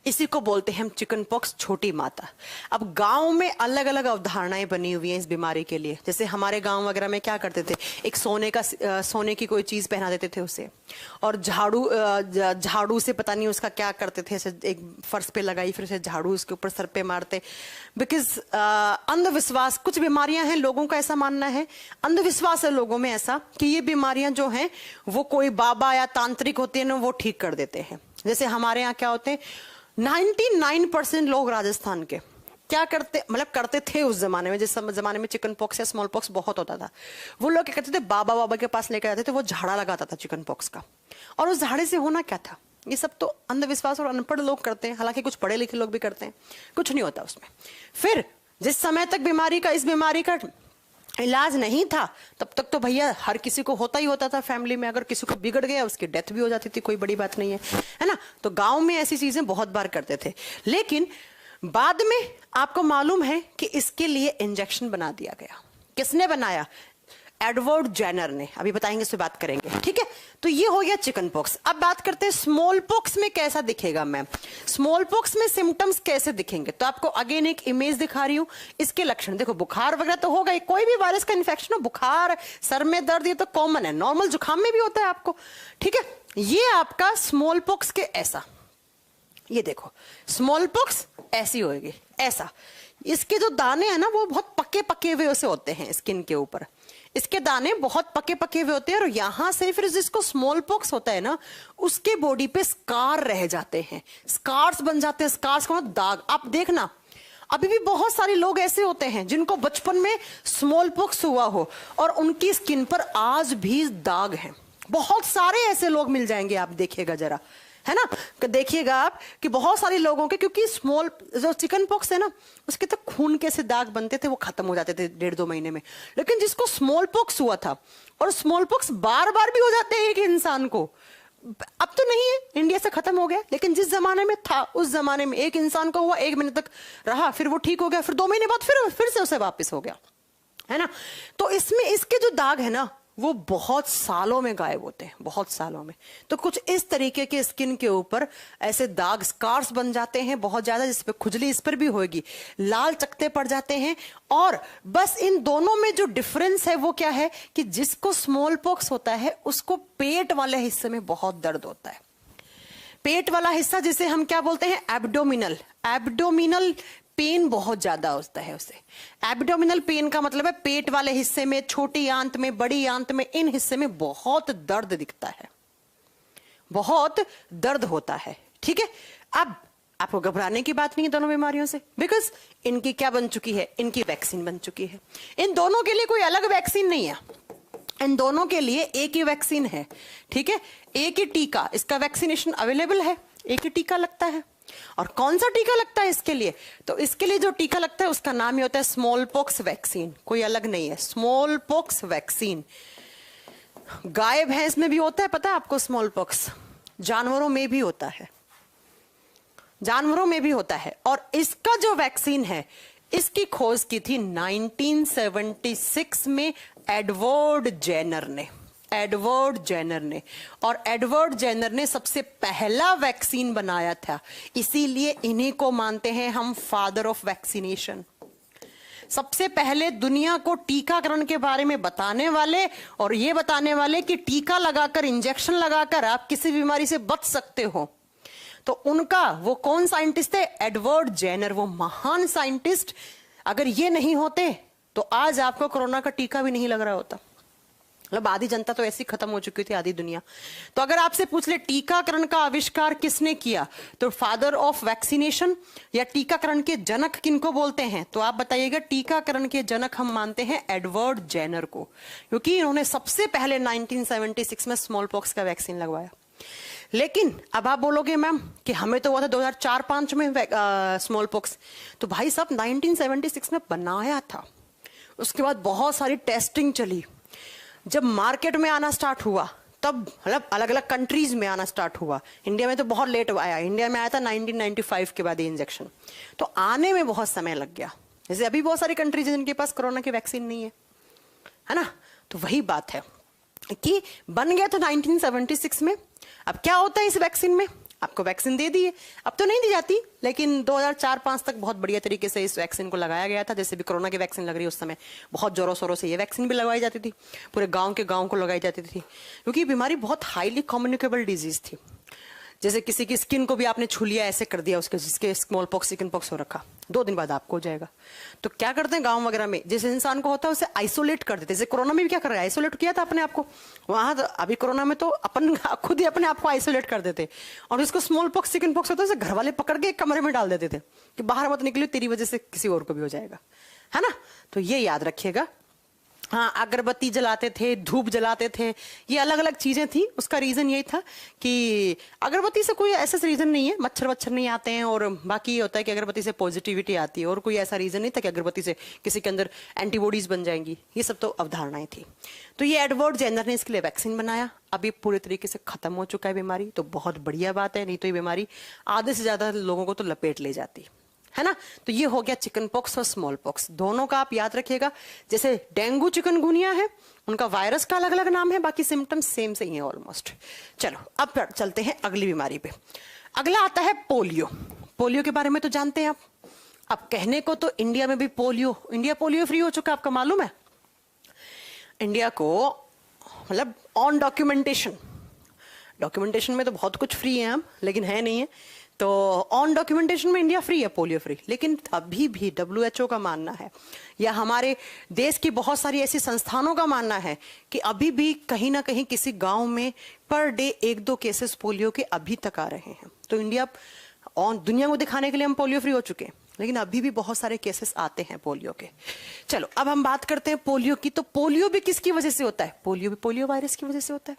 इसी को बोलते हैं हम चिकन पॉक्स, छोटी माता। अब गांव में अलग अलग अवधारणाएं बनी हुई हैं इस बीमारी के लिए। जैसे हमारे गांव वगैरह में क्या करते थे, एक सोने की कोई चीज पहना देते थे उसे, और झाड़ू से पता नहीं उसका क्या करते थे, ऐसे एक फर्श पे लगाई, फिर उसे झाड़ू उसके ऊपर सर पे मारते। बिकॉज अंधविश्वास, कुछ बीमारियां हैं लोगों का ऐसा मानना है, अंधविश्वास है लोगों में ऐसा कि ये बीमारियां जो हैं वो कोई बाबा या तांत्रिक होते हैं ना, वो ठीक कर देते हैं। जैसे हमारे यहाँ क्या होते हैं, 99% लोग राजस्थान के क्या करते, मतलब करते थे उस जमाने में, जिस जमाने में चिकन पॉक्स या स्मॉल पॉक्स बहुत होता था, वो लोग क्या करते थे, बाबा के पास लेकर जाते थे, वो झाड़ा लगाता था चिकन पॉक्स का। और उस झाड़े से होना क्या था, ये सब तो अंधविश्वास और अनपढ़ लोग करते हैं, हालांकि कुछ पढ़े लिखे लोग भी करते हैं, कुछ नहीं होता उसमें। फिर जिस समय तक इस बीमारी का इलाज नहीं था, तब तक तो भैया हर किसी को होता ही होता था फैमिली में। अगर किसी को बिगड़ गया, उसकी डेथ भी हो जाती थी, कोई बड़ी बात नहीं है ना। तो गांव में ऐसी चीजें बहुत बार करते थे। लेकिन बाद में आपको मालूम है कि इसके लिए इंजेक्शन बना दिया गया। किसने बनाया? एडवर्ड जेनर ने। अभी बताएंगे, इससे बात करेंगे, ठीक है। तो ये हो गया चिकन पॉक्स। अब बात करते हैं स्मॉल पॉक्स में कैसा दिखेगा मैम, स्मॉल पॉक्स में सिम्टम्स कैसे दिखेंगे। तो आपको अगेन एक इमेज दिखा रही हूं, इसके लक्षण देखो। बुखार वगैरह तो होगा, कोई भी वायरस का इन्फेक्शन हो, बुखार, सर में दर्द, ये तो कॉमन है, नॉर्मल जुकाम में भी होता है आपको, ठीक है। ये आपका स्मॉल पॉक्स के ऐसा, ये देखो स्मॉल पॉक्स ऐसी होगी, ऐसा। इसके जो दाने हैं ना, वो बहुत पके हुए से होते हैं स्किन के ऊपर, इसके दाने बहुत पके हुए होते हैं। और यहां से फिर जिसको स्मॉल पॉक्स होता है ना, उसके बॉडी पे स्कार रह जाते हैं, स्कार्स बन जाते हैं। स्कार्स का मतलब दाग। आप देखना, अभी भी बहुत सारे लोग ऐसे होते हैं जिनको बचपन में स्मॉल पॉक्स हुआ हो और उनकी स्किन पर आज भी दाग हैं। बहुत सारे ऐसे लोग मिल जाएंगे, आप देखिएगा जरा, है ना। देखिएगा आप कि बहुत सारे लोगों के, क्योंकि जो चिकन पॉक्स है ना, उसके तो खून के से दाग बनते थे, वो खत्म हो जाते थे 1.5-2 महीने में। लेकिन जिसको स्मॉल पॉक्स हुआ था, और स्मॉल पॉक्स बार बार भी हो जाते हैं एक इंसान को, अब तो नहीं है, इंडिया से खत्म हो गया, लेकिन जिस जमाने में था उस जमाने में एक इंसान को हुआ, 1 महीने तक रहा, फिर वो ठीक हो गया, फिर 2 महीने बाद फिर से उसे वापस हो गया, है ना। तो इसमें इसके जो दाग है ना, वो बहुत सालों में गायब होते हैं, बहुत सालों में। तो कुछ इस तरीके के स्किन के ऊपर ऐसे दाग, स्कार्स बन जाते हैं बहुत ज्यादा, जिस पे खुजली इस पर भी होगी, लाल चकत्ते पड़ जाते हैं। और बस इन दोनों में जो डिफरेंस है वो क्या है कि जिसको स्मॉल पॉक्स होता है उसको पेट वाले हिस्से में बहुत दर्द होता है। पेट वाला हिस्सा जिसे हम क्या बोलते हैं, एब्डोमिनल पेन बहुत ज्यादा होता है उसे। एब्डोमिनल पेन का मतलब है पेट वाले हिस्से में, छोटी आंत में, बड़ी आंत में, इन हिस्से में बहुत दर्द दिखता है, बहुत दर्द होता है, ठीक है। अब आपको घबराने की बात नहीं है दोनों बीमारियों से, बिकॉज इनकी क्या बन चुकी है, इनकी वैक्सीन बन चुकी है। इन दोनों के लिए कोई अलग वैक्सीन नहीं है, इन दोनों के लिए एक ही वैक्सीन है, ठीक है। एक ही टीका, इसका वैक्सीनेशन अवेलेबल है, एक ही टीका लगता है। और कौन सा टीका लगता है इसके लिए? तो इसके लिए जो टीका लगता है उसका नाम ही होता है स्मॉल पॉक्स वैक्सीन, कोई अलग नहीं है, स्मॉल पॉक्स वैक्सीन। गाय भैंस में भी होता है, पता है आपको स्मॉल पॉक्स, जानवरों में भी होता है, जानवरों में भी होता है। और इसका जो वैक्सीन है, इसकी खोज की थी 1976 में एडवर्ड जेनर ने, और एडवर्ड जेनर ने सबसे पहला वैक्सीन बनाया था, इसीलिए इन्हीं को मानते हैं हम फादर ऑफ वैक्सीनेशन। सबसे पहले दुनिया को टीकाकरण के बारे में बताने वाले और ये बताने वाले कि टीका लगाकर, इंजेक्शन लगाकर आप किसी बीमारी से बच सकते हो। तो उनका वो कौन साइंटिस्ट थे? एडवर्ड जेनर, वो महान साइंटिस्ट। अगर ये नहीं होते तो आज आपको कोरोना का टीका भी नहीं लग रहा होता। मतलब आधी जनता तो ऐसी खत्म हो चुकी थी, आधी दुनिया। तो अगर आपसे पूछ ले टीकाकरण का आविष्कार किसने किया, तो फादर ऑफ वैक्सीनेशन या टीकाकरण के जनक किनको बोलते हैं, तो आप बताइएगा। टीकाकरण के जनक हम मानते हैं एडवर्ड जेनर को, क्योंकि इन्होंने सबसे पहले 1976 में स्मॉल पॉक्स का वैक्सीन लगवाया। लेकिन अब आप बोलोगे मैम कि हमें तो हुआ था 2004-05 में स्मॉल पॉक्स, तो भाई साहब 1976 में बनाया था, उसके बाद बहुत सारी टेस्टिंग चली, जब मार्केट में आना स्टार्ट हुआ तब मतलब अलग अलग कंट्रीज में आना स्टार्ट हुआ। इंडिया में तो बहुत लेट आया, इंडिया में आया था 1995 के बाद ये इंजेक्शन, तो आने में बहुत समय लग गया। जैसे अभी बहुत सारी कंट्रीज हैं जिनके पास कोरोना की वैक्सीन नहीं है ना। तो वही बात है कि बन गया था 1976 में। अब क्या होता है इस वैक्सीन में? आपको वैक्सीन दे दी है। अब तो नहीं दी जाती, लेकिन 2004-5 तक बहुत बढ़िया तरीके से इस वैक्सीन को लगाया गया था। जैसे भी कोरोना की वैक्सीन लग रही है, उस समय बहुत जोरों शोरों से ये वैक्सीन भी लगवाई जाती थी, पूरे गांव के गांव को लगाई जाती थी, क्योंकि ये बीमारी बहुत हाईली कम्युनिकेबल डिजीज थी। जैसे किसी की स्किन को भी आपने छू लिया, ऐसे कर दिया उसके, जिसके स्मॉल पॉक्स चिकन पॉक्स हो रखा, 2 दिन बाद आपको हो जाएगा। तो क्या करते हैं गांव वगैरह में, जिस इंसान को होता है उसे आइसोलेट कर देते हैं। जैसे कोरोना में भी क्या कर रहा है, आइसोलेट किया था अपने आप को वहां। तो अभी कोरोना में तो अपन खुद ही अपने आप को आइसोलेट कर देते, और जिसको स्मॉल पॉक्स चिकन पॉक्स होता है उसे घर वाले पकड़ के एक कमरे में डाल देते थे कि बाहर मत निकलियो, तेरी वजह से किसी और को भी हो जाएगा, है ना। तो ये याद रखिएगा। हाँ, अगरबत्ती जलाते थे, धूप जलाते थे, ये अलग अलग चीजें थी। उसका रीजन यही था कि अगरबत्ती से कोई ऐसा रीजन नहीं है, मच्छर वच्छर नहीं आते हैं, और बाकी ये होता है कि अगरबत्ती से पॉजिटिविटी आती है, और कोई ऐसा रीजन नहीं था कि अगरबत्ती से किसी के अंदर एंटीबॉडीज बन जाएंगी। ये सब तो अवधारणाएं थी। तो ये एडवर्ड जेनर ने इसके लिए वैक्सीन बनाया। अब ये पूरे तरीके से खत्म हो चुका है बीमारी, तो बहुत बढ़िया बात है। नहीं तो ये बीमारी आधे से ज्यादा लोगों को तो लपेट ले जाती है ना। तो ये हो गया चिकन पॉक्स और स्मॉल पॉक्स, दोनों का आप याद रखिएगा। जैसे डेंगू चिकनगुनिया है, उनका वायरस का अलग अलग नाम है, बाकी सिम्टम्स सेम से ही है ऑलमोस्ट। चलो अब चलते हैं अगली बीमारी पे। अगला आता है पोलियो। पोलियो के बारे में तो जानते हैं आप। अब कहने को तो इंडिया में भी इंडिया पोलियो फ्री हो चुका है, आपका मालूम है। इंडिया को मतलब ऑन डॉक्यूमेंटेशन में तो बहुत कुछ फ्री है हम, लेकिन है नहीं है। तो ऑन डॉक्यूमेंटेशन में इंडिया फ्री है, पोलियो फ्री। लेकिन अभी भी WHO का मानना है, या हमारे देश की बहुत सारी ऐसी संस्थानों का मानना है कि अभी भी कहीं ना कहीं किसी गांव में पर डे 1-2 केसेस पोलियो के अभी तक आ रहे हैं। तो इंडिया दुनिया को दिखाने के लिए हम पोलियो फ्री हो चुके हैं, लेकिन अभी भी बहुत सारे केसेस आते हैं पोलियो के। चलो अब हम बात करते हैं पोलियो की। तो पोलियो भी किसकी वजह से होता है? पोलियो भी पोलियो वायरस की वजह से होता है।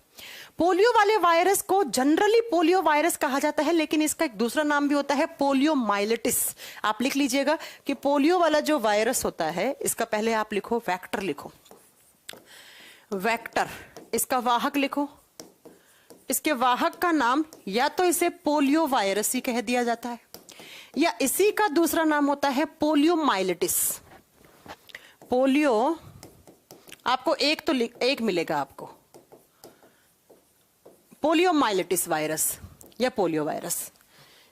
पोलियो वाले वायरस को जनरली पोलियो वायरस कहा जाता है, लेकिन इसका एक दूसरा नाम भी होता है पोलियोमाइलिटिस। आप लिख लीजिएगा कि पोलियो वाला जो वायरस होता है, इसका पहले आप लिखो वेक्टर, लिखो वेक्टर, इसका वाहक लिखो। इसके वाहक का नाम या तो इसे पोलियो वायरस ही कह दिया जाता है, या इसी का दूसरा नाम होता है पोलियोमाइलिटिस। पोलियो आपको एक मिलेगा आपको, पोलियोमाइलिटिस वायरस या पोलियो वायरस,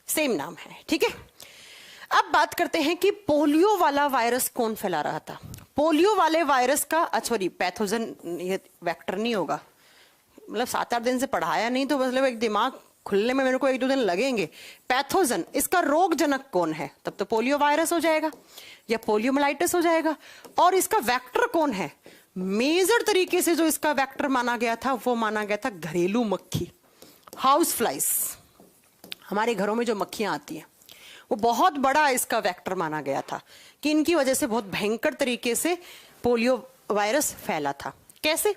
सेम नाम है, ठीक है। अब बात करते हैं कि पोलियो वाला वायरस कौन फैला रहा था। पोलियो वाले वायरस का सॉरी पैथोजन, ये वेक्टर नहीं होगा, मतलब 7-8 दिन से पढ़ाया नहीं, तो मतलब एक दिमाग खुलने में मेरे को 1-2 दिन लगेंगे। पैथोजन, इसका रोग जनक कौन है, तब तो पोलियो वायरस हो जाएगा या पोलियोमाइलिटिस हो जाएगा। और इसका वेक्टर कौन है? मेजर तरीके से जो इसका वेक्टर माना गया था, वो माना गया था घरेलू मक्खी, हाउस फ्लाइज। हमारे घरों में जो मक्खियां आती हैं, वो बहुत बड़ा इसका वेक्टर माना गया था कि इनकी वजह से बहुत भयंकर तरीके से पोलियो वायरस फैला था। कैसे?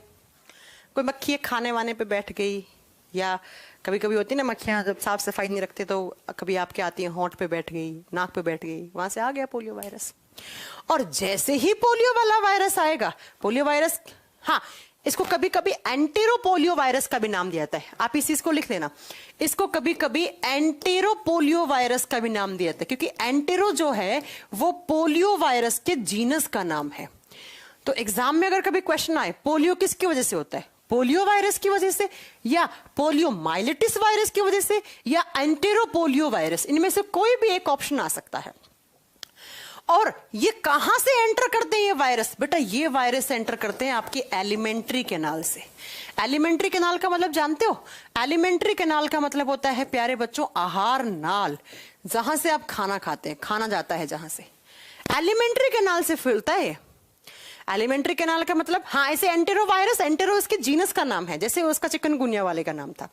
कोई मक्खी खाने वाने पे बैठ गई, या कभी कभी होती है ना मक्खियां, जब साफ सफाई नहीं रखते तो कभी आपके आती हैं, होंठ पे बैठ गई, नाक पे बैठ गई, वहां से आ गया पोलियो वायरस। और जैसे ही पोलियो वाला वायरस आएगा, पोलियो वायरस, हाँ, इसको कभी कभी एंटेरो पोलियो वायरस का भी नाम दिया जाता है। आप इस चीज को लिख लेना, इसको कभी कभी एंटेरो पोलियो वायरस का भी नाम दिया जाता है, क्योंकि एंटेरो जो है वो पोलियो वायरस के जीनस का नाम है। तो एग्जाम में अगर कभी क्वेश्चन आए पोलियो किसकी वजह से होता है, पोलियो वायरस की वजह से, या पोलियोमाइलिटिस वायरस की वजह से, या एंटेरो पोलियो वायरस, इनमें से कोई भी एक ऑप्शन आ सकता है। और ये कहां से एंटर करते हैं ये वायरस? बेटा ये वायरस एंटर करते हैं आपके एलिमेंट्री कैनाल से। एलिमेंट्री कैनाल का मतलब जानते हो? एलिमेंट्री कैनाल का मतलब होता है प्यारे बच्चों आहार नाल, जहां से आप खाना खाते हैं, खाना जाता है जहां से, एलिमेंट्री कैनाल से फैलता है। एलिमेंट्री कैनाल का मतलब, हाँ, ऐसे एंटेरो वायरस, एंटेरो इसके जीनस का नाम है, जैसे उसका चिकनगुनिया वाले का नाम था।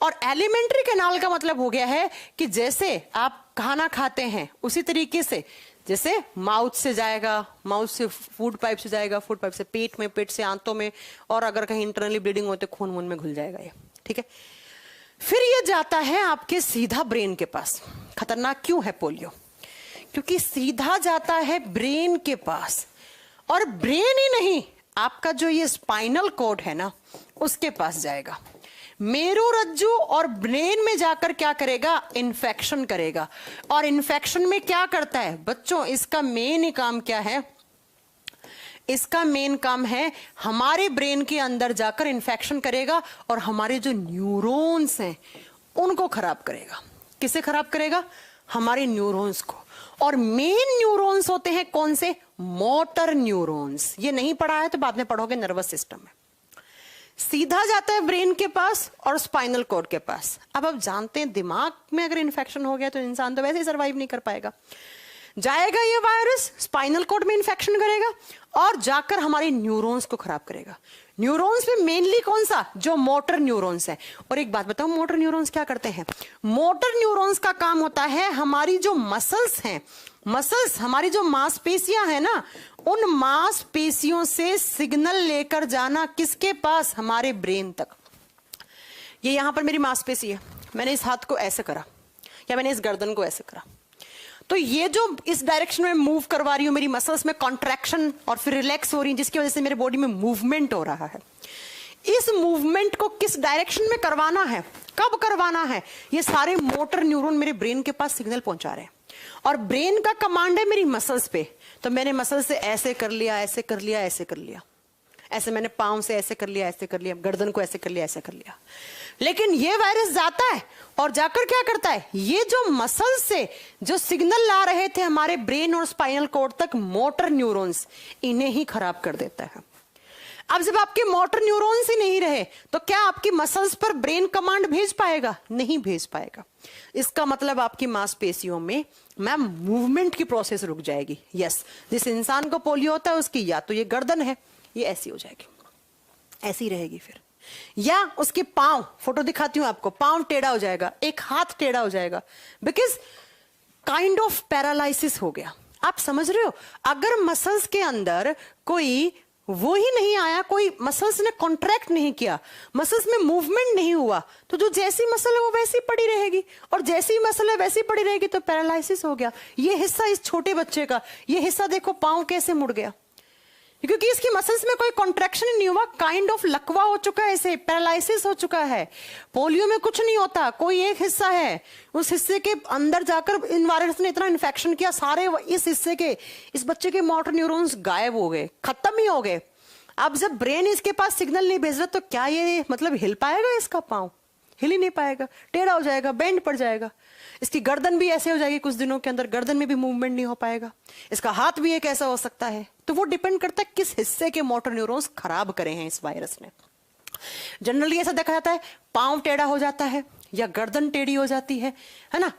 और एलिमेंट्री कैनाल का मतलब हो गया है कि जैसे आप खाना खाते हैं उसी तरीके से, जैसे माउथ से जाएगा, माउथ से फूड पाइप से जाएगा, फूड पाइप से पेट में, पेट से आंतों में, और अगर कहीं इंटरनली ब्लीडिंग होते खून वून में घुल जाएगा ये, ठीक है। फिर ये जाता है आपके सीधा ब्रेन के पास। खतरनाक क्यों है पोलियो? क्योंकि सीधा जाता है ब्रेन के पास, और ब्रेन ही नहीं, आपका जो ये स्पाइनल कॉर्ड है ना, उसके पास जाएगा। मेरुरज्जु और ब्रेन में जाकर क्या करेगा? इन्फेक्शन करेगा। और इन्फेक्शन में क्या करता है बच्चों? इसका मेन ही काम क्या है? इसका मेन काम है हमारे ब्रेन के अंदर जाकर इन्फेक्शन करेगा, और हमारे जो न्यूरॉन्स हैं उनको खराब करेगा। किसे खराब करेगा? हमारे न्यूरॉन्स को। और मेन न्यूरॉन्स होते हैं कौन से? Motor neurons. ये नहीं पढ़ा है तो बाद में पढ़ोगे नर्वस सिस्टम में। सीधा जाता है ब्रेन के पास और स्पाइनल कॉर्ड के पास। अब आप जानते हैं दिमाग में अगर इन्फेक्शन हो गया तो इंसान तो वैसे ही सर्वाइव नहीं कर पाएगा। जाएगा ये वायरस, स्पाइनल कॉर्ड में इन्फेक्शन करेगा और जाकर हमारे न्यूरॉन्स को खराब करेगा। न्यूरॉन्स में मेनली कौन सा? जो मोटर न्यूरॉन्स है। और एक बात बताओ, मोटर न्यूरॉन्स क्या करते हैं? मोटर न्यूरॉन्स का काम होता है हमारी जो मसल्स हैं, मसल्स हमारी जो मांसपेशियां हैं ना, उन मांसपेशियों से सिग्नल लेकर जाना किसके पास? हमारे ब्रेन तक। ये यहां पर मेरी मांसपेशी है, मैंने इस हाथ को ऐसे करा या मैंने इस गर्दन को ऐसे करा, तो ये जो इस डायरेक्शन में मूव करवा रही हूं, मेरी मसल्स में कॉन्ट्रैक्शन और फिर रिलैक्स हो रही है, जिसकी वजह से मेरे बॉडी में मूवमेंट हो रहा है। इस मूवमेंट को किस डायरेक्शन में करवाना है, कब करवाना है, ये सारे मोटर न्यूरॉन मेरे ब्रेन के पास सिग्नल पहुंचा रहे हैं। और ब्रेन का कमांड है मेरी मसल्स पे, तो मैंने मसल से ऐसे कर लिया, ऐसे कर लिया, ऐसे कर लिया, ऐसे मैंने पांव से ऐसे कर लिया, ऐसे कर लिया, गर्दन को ऐसे कर लिया, ऐसे कर लिया। लेकिन ये वायरस जाता है और जाकर क्या करता है? ये जो मसल से जो सिग्नल ला रहे थे हमारे ब्रेन और स्पाइनल कॉर्ड तक, मोटर न्यूरॉन्स, इन्हें ही खराब कर देता है। अब जब आपके मोटर न्यूरॉन्स ही नहीं रहे तो क्या आपकी मसल्स पर ब्रेन कमांड भेज पाएगा? नहीं भेज पाएगा। इसका मतलब आपकी मांसपेशियों में मैम मूवमेंट की प्रोसेस रुक जाएगी। यस, जिस इंसान को पोलियो होता है उसकी या तो ये गर्दन है, ये ऐसी हो जाएगी, ऐसी रहेगी फिर, या उसके पांव, फोटो दिखाती हूं आपको, पांव टेढ़ा हो जाएगा, एक हाथ टेढ़ा हो जाएगा, बिकॉज काइंड ऑफ पैरालिसिस हो गया। आप समझ रहे हो? अगर मसल्स के अंदर कोई वो ही नहीं आया, कोई मसल्स ने कॉन्ट्रैक्ट नहीं किया, मसल्स में मूवमेंट नहीं हुआ, तो जो जैसी मसल है वो वैसी पड़ी रहेगी, और जैसी मसल है वैसी पड़ी रहेगी, तो पैरालिसिस हो गया। ये हिस्सा इस छोटे बच्चे का, ये हिस्सा देखो पांव कैसे मुड़ गया, क्योंकि इसकी मसल्स में कोई कॉन्ट्रैक्शन नहीं हुआ, काइंड ऑफ लकवा हो चुका है, इसे पैरालिसिस हो चुका है। पोलियो में कुछ नहीं होता, कोई एक हिस्सा है, उस हिस्से के अंदर जाकर इन वायरस ने इतना इन्फेक्शन किया, सारे इस हिस्से के, इस बच्चे के मोटर न्यूरॉन्स गायब हो गए, खत्म ही हो गए। अब जब ब्रेन इसके पास सिग्नल नहीं भेज रहा तो क्या ये मतलब हिल पाएगा? इसका पांव हिल ही नहीं पाएगा, टेढ़ा हो जाएगा, बेंड पड़ जाएगा। इसकी गर्दन भी ऐसे हो जाएगी कुछ दिनों के अंदर, गर्दन में भी मूवमेंट नहीं हो पाएगा। इसका हाथ भी एक ऐसा हो सकता है। तो वो डिपेंड करता है किस हिस्से के मोटर न्यूरॉन्स खराब करे हैं इस वायरस ने। जनरली ऐसा देखा जाता है, पांव टेढ़ा हो जाता है या गर्दन टेढ़ी हो जाती है ना।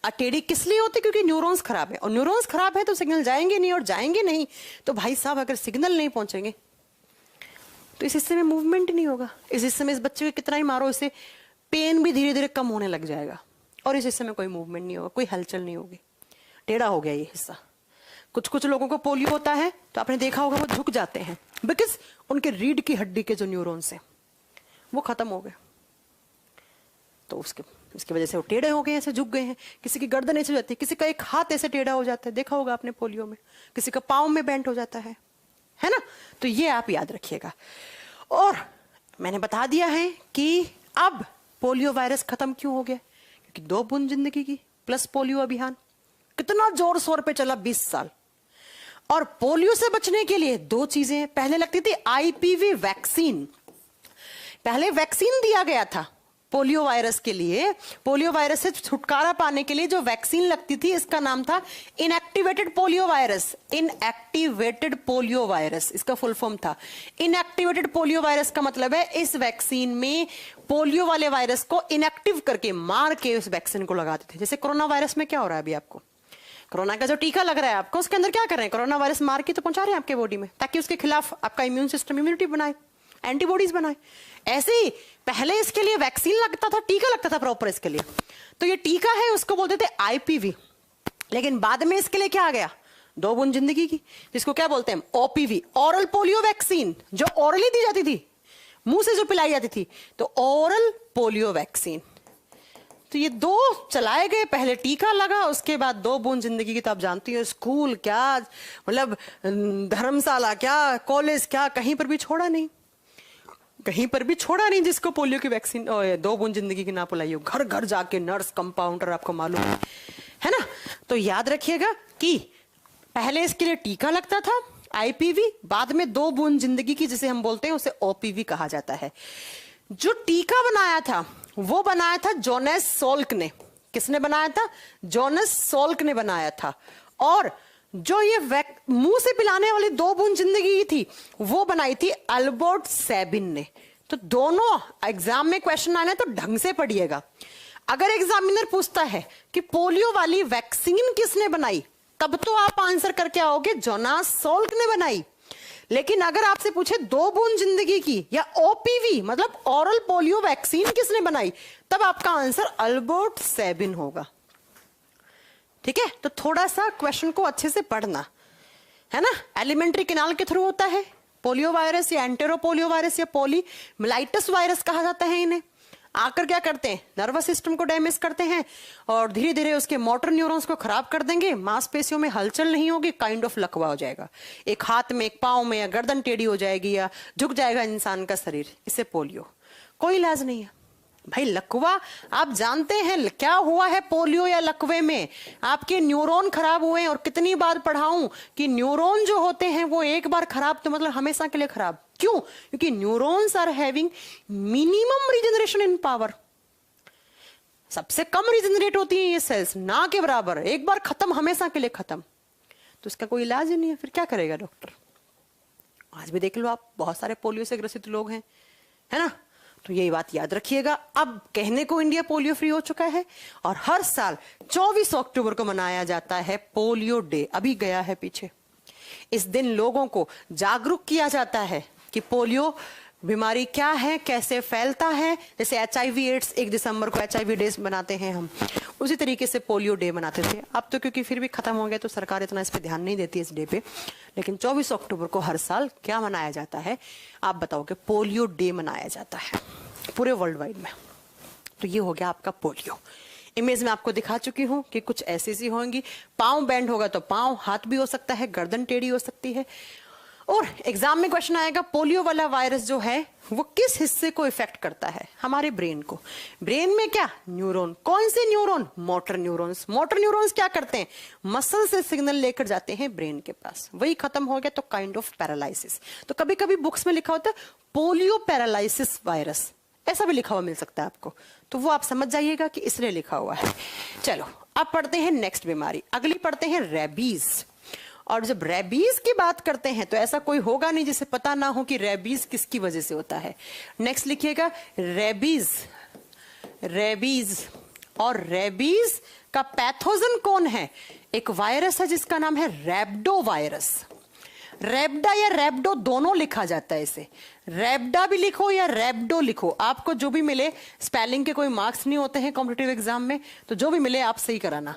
टेढ़ी किस लिए होती है? क्योंकि न्यूरॉन्स खराब है, और न्यूरॉन्स खराब है तो सिग्नल जाएंगे नहीं, और जाएंगे नहीं तो भाई साहब अगर सिग्नल नहीं पहुंचेंगे तो इस हिस्से में मूवमेंट नहीं होगा। इस हिस्से में इस बच्चे को कितना ही मारो, इसे पेन भी धीरे धीरे कम होने लग जाएगा, और इस हिस्से में कोई मूवमेंट नहीं होगा, कोई हलचल नहीं होगी, टेढ़ा हो गया ये हिस्सा। कुछ कुछ लोगों को पोलियो होता है तो आपने देखा होगा वो झुक जाते हैं, बिकॉज उनके रीढ़ की हड्डी के जो न्यूरॉन्स हैं वो खत्म हो गए, तो उसकी वजह से वो टेढ़े हो गए, ऐसे झुक गए हैं। किसी की गर्दन ऐसे हो जाती है, किसी का एक हाथ ऐसे टेढ़ा हो जाता है, देखा होगा आपने पोलियो में, किसी का पाँव में बेंट हो जाता है ना। तो ये आप याद रखिएगा। और मैंने बता दिया है कि अब पोलियो वायरस खत्म क्यों हो गया, क्योंकि 2 बूंद जिंदगी की प्लस पोलियो अभियान कितना जोर शोर पे चला, 20 साल। और पोलियो से बचने के लिए 2 चीजें हैं। पहले लगती थी आईपीवी वैक्सीन, पहले वैक्सीन दिया गया था पोलियो वायरस के लिए। पोलियो वायरस से छुटकारा पाने के लिए जो वैक्सीन लगती थी, इसका नाम था inactivated polio virus. Inactivated polio virus इसका फुल फॉर्म था। इनएक्टिवेटेड पोलियो वायरस का मतलब है इस वैक्सीन में पोलियो वाले वायरस को इनएक्टिव करके, मार के उस वैक्सीन को लगाते थे। जैसे कोरोना वायरस में क्या हो रहा है अभी आपको, कोरोना का जो टीका लग रहा है आपको, उसके अंदर क्या कर रहे हैं, कोरोना वायरस मार के तो पहुंचा रहे हैं आपके बॉडी में, ताकि उसके खिलाफ आपका इम्यून सिस्टम इम्यूनिटी बनाए, एंटीबॉडीज बनाए। ऐसे ही पहले इसके लिए वैक्सीन लगता था, टीका लगता था प्रॉपर इसके लिए, तो ये टीका है उसको बोलते थे आईपीवी। लेकिन बाद में इसके लिए क्या आ गया, 2 बूंद जिंदगी की, जिसको क्या बोलते हैं ओपीवी, ओरल पोलियो वैक्सीन, जो ओरली दी जाती थी, मुंह से जो पिलाई जाती थी, तो ओरल पोलियो वैक्सीन। तो ये 2 चलाए गए, पहले टीका लगा, उसके बाद 2 बूंद जिंदगी की। तो आप जानती हो स्कूल क्या, मतलब धर्मशाला क्या, कॉलेज क्या, कहीं पर भी छोड़ा नहीं, कहीं पर भी छोड़ा नहीं जिसको पोलियो की वैक्सीन 2 बूंद जिंदगी की ना पिलाई हो। घर घर जाके नर्स, कंपाउंडर, आपको मालूम है ना। तो याद रखिएगा कि पहले इसके लिए टीका लगता था आईपीवी, बाद में 2 बूंद जिंदगी की जिसे हम बोलते हैं उसे ओपीवी कहा जाता है। जो टीका बनाया था वो बनाया था जोनेस सोल्क ने। किसने बनाया था? जोनेस सोल्क ने बनाया था। और जो ये मुंह से पिलाने वाली 2 बूंद जिंदगी थी वो बनाई थी अल्बर्ट सैबिन ने। तो दोनों एग्जाम में क्वेश्चन आने तो ढंग से पढ़िएगा। अगर एग्जामिनर पूछता है कि पोलियो वाली वैक्सीन किसने बनाई, तब तो आप आंसर करके आओगे जोनास सोल्क ने बनाई। लेकिन अगर आपसे पूछे 2 बूंद जिंदगी की या ओपीवी मतलब ओरल पोलियो वैक्सीन किसने बनाई, तब आपका आंसर अल्बर्ट सैबिन होगा। ठीक है, तो थोड़ा सा क्वेश्चन को अच्छे से पढ़ना है ना। एलिमेंट्री कैनाल के थ्रू होता है पोलियो वायरस या एंटेरो पोलियो वायरस या पोलीमिलाइटिस वायरस कहा जाता है इन्हें। आकर क्या करते हैं? नर्वस सिस्टम को डैमेज करते हैं और धीरे धीरे उसके मोटर न्यूरॉन्स को खराब कर देंगे। मांसपेशियों में हलचल नहीं होगी, काइंड ऑफ लकवा हो जाएगा। एक हाथ में, एक पांव में, या गर्दन टेढ़ी हो जाएगी या झुक जाएगा इंसान का शरीर। इससे पोलियो कोई इलाज नहीं है भाई। लकवा आप जानते हैं क्या हुआ है पोलियो या लकवे में? आपके न्यूरॉन खराब हुए हैं। और कितनी बार पढ़ाऊं कि न्यूरॉन जो होते हैं वो एक बार खराब तो मतलब हमेशा के लिए खराब। क्यों? क्योंकि neurons are having minimum regeneration in power. सबसे कम रिजनरेट होती है ये सेल्स, ना के बराबर। एक बार खत्म, हमेशा के लिए खत्म। तो इसका कोई इलाज ही नहीं है, फिर क्या करेगा डॉक्टर? आज भी देख लो आप, बहुत सारे पोलियो से ग्रसित लोग हैं, है ना। तो यही बात याद रखिएगा। अब कहने को इंडिया पोलियो फ्री हो चुका है और हर साल 24 अक्टूबर को मनाया जाता है पोलियो डे। अभी गया है पीछे। इस दिन लोगों को जागरूक किया जाता है कि पोलियो बीमारी क्या है, कैसे फैलता है। जैसे HIV एड्स 1 दिसंबर को HIV डे बनाते हैं हम, उसी तरीके से पोलियो डे मनाते थे। अब तो क्योंकि फिर भी खत्म हो गया तो सरकार इतना इस पे ध्यान नहीं देती इस डे पे। लेकिन 24 अक्टूबर को हर साल क्या मनाया जाता है आप बताओगे? पोलियो डे मनाया जाता है पूरे वर्ल्ड वाइड में। तो ये हो गया आपका पोलियो। इमेज में आपको दिखा चुकी हूं कि कुछ ऐसी सी होंगी। पांव बैंड होगा तो पांव, हाथ भी हो सकता है, गर्दन टेढ़ी हो सकती है। और एग्जाम में क्वेश्चन आएगा पोलियो वाला वायरस जो है वो किस हिस्से को इफेक्ट करता है? हमारे ब्रेन को। ब्रेन में क्या? न्यूरॉन। कौन से neuron? Motor neurons. Motor neurons क्या करते हैं? मसल से सिग्नल लेकर जाते हैं ब्रेन के पास। वही खत्म हो गया तो काइंड ऑफ पैरालिसिस। तो कभी कभी बुक्स में लिखा होता है पोलियो पैरालिसिस वायरस, ऐसा भी लिखा हुआ मिल सकता है आपको। तो वो आप समझ जाइएगा कि इसलिए लिखा हुआ है। चलो अब पढ़ते हैं नेक्स्ट बीमारी। अगली पढ़ते हैं रेबीज। और जब रेबीज की बात करते हैं तो ऐसा कोई होगा नहीं जिसे पता ना हो कि रेबीज किसकी वजह से होता है। नेक्स्ट लिखिएगा रेबीज। रेबीज और रेबीज का पैथोजन कौन है? एक वायरस है जिसका नाम है रैब्डो वायरस। रैब्डा या रैब्डो दोनों लिखा जाता है इसे। रैब्डा भी लिखो या रैब्डो लिखो, आपको जो भी मिले। स्पेलिंग के कोई मार्क्स नहीं होते हैं कॉम्पिटिटिव एग्जाम में, तो जो भी मिले आप सही कराना।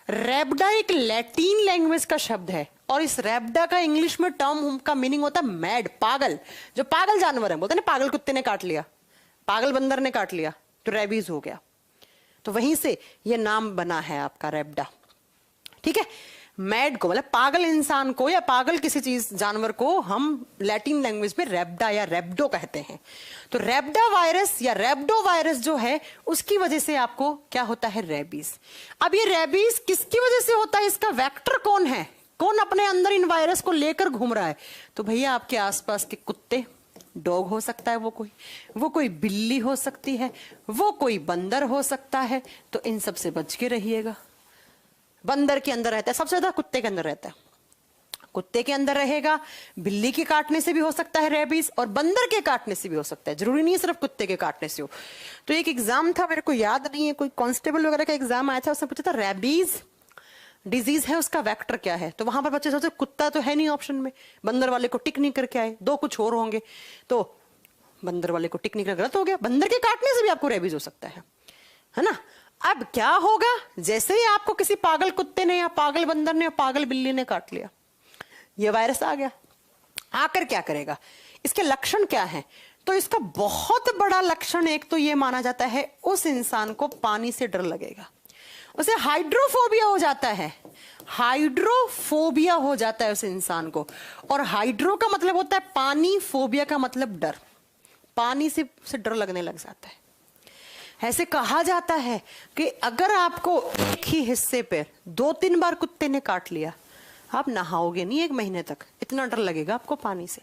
रैब्डा एक लैटिन लैंग्वेज का शब्द है और इस रैब्डा का इंग्लिश में टर्म का मीनिंग होता है मैड, पागल। जो पागल जानवर है, बोलते हैं ना पागल कुत्ते ने काट लिया, पागल बंदर ने काट लिया, तो रेबीज हो गया। तो वहीं से ये नाम बना है आपका रैब्डा। ठीक है, मैड को मतलब पागल इंसान को या पागल किसी चीज जानवर को हम लैटिन लैंग्वेज में रैब्डा या रैब्डो कहते हैं। तो रैब्डा वायरस या रैब्डो वायरस जो है उसकी वजह से आपको क्या होता है? रेबीज। अब ये रेबीज किसकी वजह से होता है? इसका वेक्टर कौन है? कौन अपने अंदर इन वायरस को लेकर घूम रहा है? तो भैया आपके आसपास के कुत्ते, डॉग हो सकता है, वो कोई बिल्ली हो सकती है, वो कोई बंदर हो सकता है। तो इन सब से बच के रहिएगा। बंदर के अंदर रहता है, सबसे ज्यादा कुत्ते के अंदर रहता है। कुत्ते के अंदर रहेगा, बिल्ली के काटने से भी हो सकता है रेबीज और बंदर के काटने से भी हो सकता है, जरूरी नहीं है सिर्फ कुत्ते के काटने से हो। तो एक एग्जाम था, मेरे को याद नहीं है, कोई कांस्टेबल वगैरह का एग्जाम आया था, उसने पूछा था रेबीज डिजीज है उसका वेक्टर क्या है। तो वहां पर बच्चे सोचे कुत्ता तो है नहीं ऑप्शन में, बंदर वाले को टिक नहीं करके आए, दो कुछ और होंगे, तो बंदर वाले को टिक नहीं कर, गलत हो गया। बंदर के काटने से भी आपको रेबीज हो सकता है ना। अब क्या होगा? जैसे ही आपको किसी पागल कुत्ते ने या पागल बंदर ने या पागल बिल्ली ने काट लिया, ये वायरस आ गया। आकर क्या करेगा? इसके लक्षण क्या हैं? तो इसका बहुत बड़ा लक्षण एक तो ये माना जाता है, उस इंसान को पानी से डर लगेगा, उसे हाइड्रोफोबिया हो जाता है। हाइड्रोफोबिया हो जाता है उस इंसान को। और हाइड्रो का मतलब होता है पानी, फोबिया का मतलब डर, पानी से डर लगने लग जाता है। ऐसे कहा जाता है कि अगर आपको एक ही हिस्से पे 2-3 बार कुत्ते ने काट लिया, आप नहाओगे नहीं 1 महीने तक, इतना डर लगेगा आपको पानी से।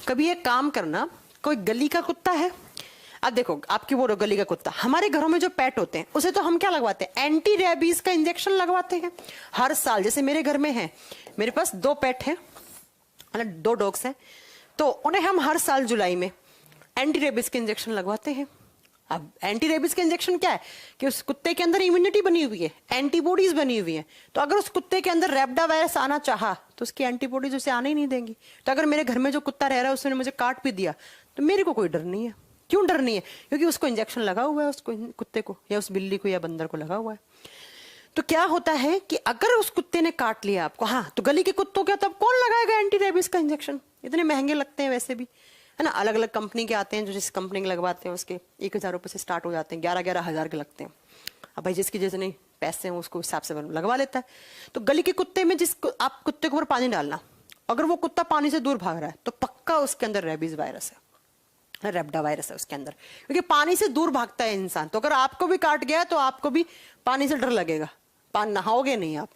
कभी एक काम करना, कोई गली का कुत्ता है, अब देखो, आपकी वो गली का कुत्ता, हमारे घरों में जो पेट होते हैं उसे तो हम क्या लगवाते हैं, एंटी रेबीज का इंजेक्शन लगवाते हैं हर साल। जैसे मेरे घर में है, मेरे पास 2 पेट हैं, मतलब 2 डॉग्स हैं, तो उन्हें हम हर साल जुलाई में एंटी रेबीज के इंजेक्शन लगवाते हैं। अब एंटी रेबीज के इंजेक्शन क्या है कि उस कुत्ते के अंदर इम्यूनिटी बनी हुई है, एंटीबॉडीज बनी हुई है, तो अगर उस कुत्ते के अंदर रेबडा वायरस आना चाहा तो उसकी एंटीबॉडीज उसे आने ही नहीं देंगी। तो अगर मेरे घर में जो कुत्ता रह रहा है उसने मुझे काट भी दिया तो मेरे को कोई डर नहीं है। क्यों डर नहीं है? क्योंकि उसको इंजेक्शन लगा हुआ है, उसको, कुत्ते को या उस बिल्ली को या बंदर को लगा हुआ है। तो क्या होता है कि अगर उस कुत्ते ने काट लिया आपको, हाँ, तो गली के कुत्तों के तब कौन लगाएगा एंटी रेबीज का इंजेक्शन? इतने महंगे लगते हैं वैसे भी, है ना। अलग अलग कंपनी के आते हैं, जो जिस कंपनी के लगवाते हैं उसके 1000 रुपये से स्टार्ट हो जाते हैं, 11-11 हज़ार के लगते हैं। अब भाई जिसकी जितने पैसे हैं उसको हिसाब से लगवा लेता है। तो गली के कुत्ते में आप कुत्ते के ऊपर पानी डालना, अगर वो कुत्ता पानी से दूर भाग रहा है तो पक्का उसके अंदर रेबीज वायरस है, रेबडा वायरस है उसके अंदर, क्योंकि पानी से दूर भागता है इंसान। तो अगर आपको भी काट गया तो आपको भी पानी से डर लगेगा, पानी नहाओगे नहीं आप।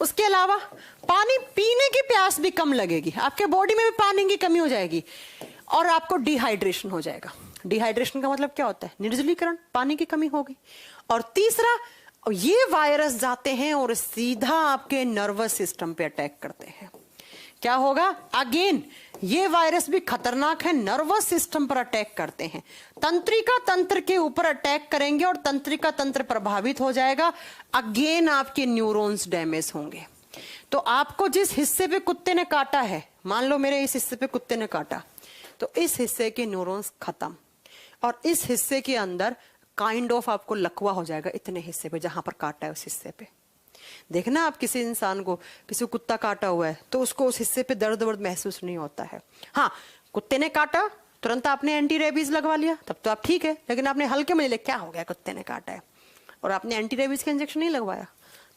उसके अलावा पानी पीने की प्यास भी कम लगेगी, आपके बॉडी में भी पानी की कमी हो जाएगी और आपको डिहाइड्रेशन हो जाएगा। डिहाइड्रेशन का मतलब क्या होता है? निर्जलीकरण, पानी की कमी होगी। और तीसरा, ये वायरस जाते हैं और सीधा आपके नर्वस सिस्टम पे अटैक करते हैं। क्या होगा? अगेन ये वायरस भी खतरनाक है, नर्वस सिस्टम पर अटैक करते हैं, तंत्रिका तंत्र के ऊपर अटैक करेंगे और तंत्रिका तंत्र प्रभावित हो जाएगा। अगेन आपके न्यूरॉन्स डैमेज होंगे। तो आपको जिस हिस्से पे कुत्ते ने काटा है, मान लो मेरे इस हिस्से पे कुत्ते ने काटा, तो इस हिस्से के न्यूरॉन्स खत्म और इस हिस्से के अंदर काइंड ऑफ आपको लकवा हो जाएगा इतने हिस्से पे जहां पर काटा है उस हिस्से पे। देखना आप किसी इंसान को, किसी को कुत्ता काटा हुआ है तो उसको उस हिस्से पे दर्द वर्द महसूस नहीं होता है। हाँ, कुत्ते ने काटा, तुरंत आपने एंटी रेबीज लगवा लिया, तब तो आप ठीक है। लेकिन आपने हल्के में ले, क्या हो गया, कुत्ते ने काटा है, और आपने एंटी रेबीज का इंजेक्शन नहीं लगवाया,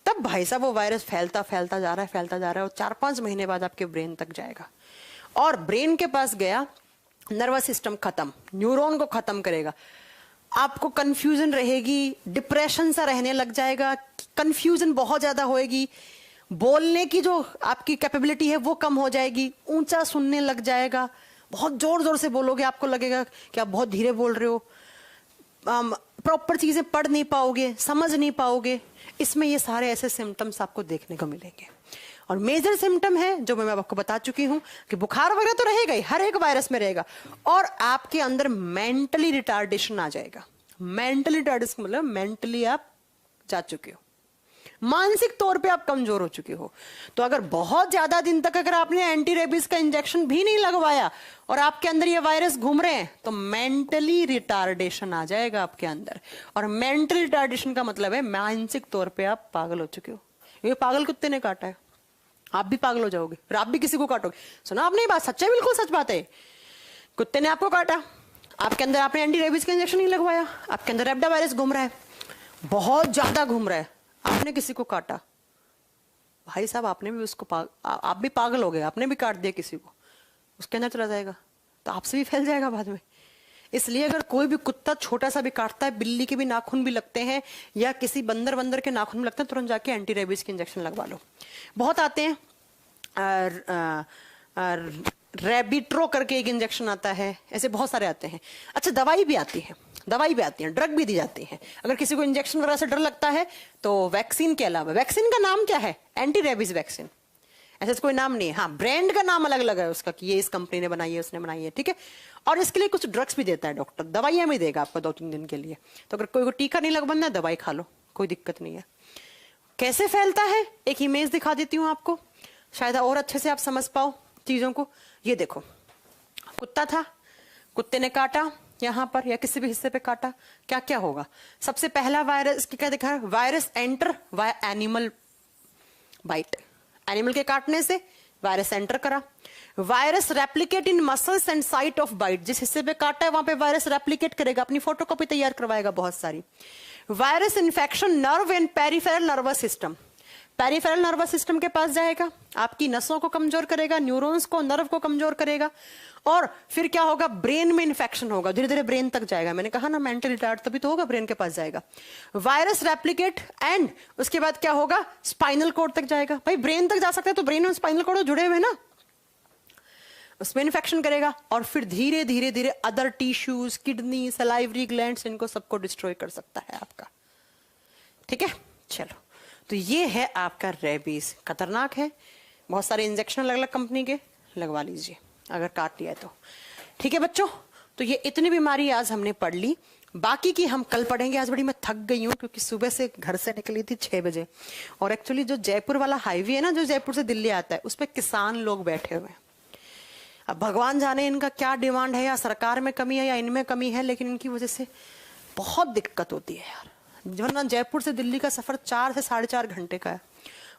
तब भाई साहब वो वायरस फैलता फैलता जा रहा है, फैलता जा रहा है, और 4-5 महीने बाद आपके ब्रेन तक जाएगा। और ब्रेन के पास गया, नर्वस सिस्टम खत्म, न्यूरॉन को खत्म करेगा, आपको कंफ्यूजन रहेगी, डिप्रेशन सा रहने लग जाएगा, कंफ्यूजन बहुत ज्यादा होएगी, बोलने की जो आपकी कैपेबिलिटी है वो कम हो जाएगी, ऊंचा सुनने लग जाएगा, बहुत जोर जोर से बोलोगे, आपको लगेगा कि आप बहुत धीरे बोल रहे हो, प्रॉपर चीजें पढ़ नहीं पाओगे, समझ नहीं पाओगे। इसमें ये सारे ऐसे सिम्टम्स आपको देखने को मिलेंगे। और मेजर सिम्टम है जो मैं आपको बता चुकी हूं कि बुखार वगैरह तो रहेगा ही, हर एक वायरस में रहेगा, और आपके अंदर मेंटली रिटार्डेशन आ जाएगा। मेंटली रिटार्डेशन मतलब मेंटली आप जा चुके हो, मानसिक तौर पे आप कमजोर हो चुके हो। तो अगर बहुत ज्यादा दिन तक अगर आपने एंटी रेबीज का इंजेक्शन भी नहीं लगवाया और आपके अंदर ये वायरस घूम रहे हैं तो मेंटली रिटार्डेशन आ जाएगा आपके अंदर। और मेंटली रिटार्डेशन का मतलब है मानसिक तौर पे आप पागल हो चुके हो। ये पागल कुत्ते ने काटा है, आप भी पागल हो जाओगे, फिर आप भी किसी को काटोगे। सुना आपने ये बात? सच्चा है, बिल्कुल सच बात है। कुत्ते ने आपको काटा, आपके अंदर आपने एंटी रेबीज का इंजेक्शन नहीं लगवाया, आपके अंदर रेबडा वायरस घूम रहा है, बहुत ज्यादा घूम रहा है, आपने किसी को काटा, भाई साहब आपने भी उसको आप भी पागल हो गए, आपने भी काट दिया किसी को, उसके अंदर चला जाएगा तो आपसे भी फैल जाएगा बाद में। इसलिए अगर कोई भी कुत्ता छोटा सा भी काटता है, बिल्ली के भी नाखून भी लगते हैं या किसी बंदर के नाखून भी लगते हैं, तुरंत जाके एंटी रेबीज के इंजेक्शन लगवा लो। बहुत आते हैं, रेबिट्रो करके एक इंजेक्शन आता है, ऐसे बहुत सारे आते हैं। अच्छा, दवाई भी आती है, ड्रग भी दी जाती है। अगर किसी को इंजेक्शन वगैरह से डर लगता है तो वैक्सीन के अलावा, वैक्सीन का नाम क्या है? एंटी रेबीज वैक्सीन, ऐसा कोई नाम नहीं है। हाँ, ब्रांड का नाम अलग अलग है उसका कि ये इस कंपनी ने बनाई है, उसने बनाई है, ठीक है। और इसके लिए कुछ ड्रग्स भी देता है डॉक्टर, दवाइयां भी देगा आपको 2-3 दिन के लिए। तो अगर कोई को टीका नहीं लगवाना है, दवाई खा लो, कोई दिक्कत नहीं है। कैसे फैलता है एक इमेज दिखा देती हूँ आपको, शायद और अच्छे से आप समझ पाओ चीजों को। ये देखो, कुत्ता था, कुत्ते ने काटा यहां पर या किसी भी हिस्से पे काटा, क्या क्या होगा? सबसे पहला वायरस क्या दिखा है? Virus enter via animal bite, animal के काटने से वायरस एंटर करा। Virus replicate in muscles and site of bite, जिस हिस्से पे काटा है वहां पे वायरस रेप्लिकेट करेगा, अपनी फोटोकॉपी तैयार करवाएगा बहुत सारी। Virus infection nerve and peripheral nervous system, peripheral nervous system के पास जाएगा, आपकी नसों को कमजोर करेगा, न्यूरॉन्स को, नर्व को कमजोर करेगा। और फिर क्या होगा? ब्रेन में इन्फेक्शन होगा, धीरे धीरे ब्रेन तक जाएगा। मैंने कहा ना मेंटल रिटार्ड तभी तो होगा, ब्रेन के पास जाएगा। वायरस रेप्लिकेट एंड उसके बाद क्या होगा? स्पाइनल कोड तक जाएगा। भाई ब्रेन तक जा सकता है तो ब्रेन और स्पाइनल कोड जुड़े हुए ना। उसमें इन्फेक्शन करेगा और फिर धीरे धीरे धीरे other tissues, kidney, salivary glands, इनको सबको डिस्ट्रॉय कर सकता है आपका। ठीक है, चलो, तो ये है आपका रेबीज। खतरनाक है, बहुत सारे इंजेक्शन अलग अलग कंपनी के लगवा लीजिए अगर काट लिया तो। ठीक है बच्चों, तो ये इतनी बीमारी आज हमने पढ़ ली, बाकी की हम कल पढ़ेंगे। आज बड़ी मैं थक गई हूँ क्योंकि सुबह से घर से निकली थी 6 बजे, और एक्चुअली जो जयपुर वाला हाईवे है ना, जो जयपुर से दिल्ली आता है, उस पर किसान लोग बैठे हुए हैं। अब भगवान जाने इनका क्या डिमांड है, या सरकार में कमी है या इनमें कमी है, लेकिन इनकी वजह से बहुत दिक्कत होती है यार। वरना जयपुर से दिल्ली का सफर 4 से 4.5 घंटे का है,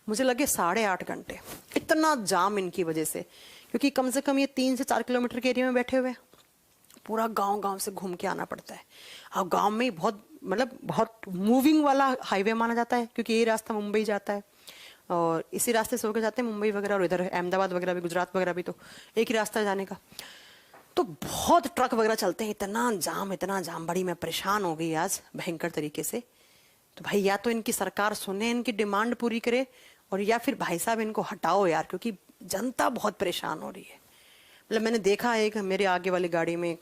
मुझे लगे 8.5 घंटे। इतना जाम इनकी वजह से, क्योंकि कम से कम ये 3 से 4 किलोमीटर के एरिया में बैठे हुए हैं। पूरा गांव गांव से घूम के आना पड़ता है। और गांव में ही बहुत मूविंग वाला हाईवे माना जाता है, क्योंकि ये रास्ता मुंबई जाता है और इसी रास्ते से होकर जाते हैं मुंबई वगैरह, और इधर अहमदाबाद वगैरह भी, गुजरात वगैरह भी, तो एक ही रास्ता है जाने का। तो बहुत ट्रक वगैरह चलते हैं, इतना जाम, बड़ी मैं परेशान हो गई आज भयंकर तरीके से। तो भाई या तो इनकी सरकार सुने, इनकी डिमांड पूरी करे, और या फिर भाई साहब इनको हटाओ यार, क्योंकि जनता बहुत परेशान हो रही है। मतलब मैंने देखा एक मेरे आगे वाली गाड़ी में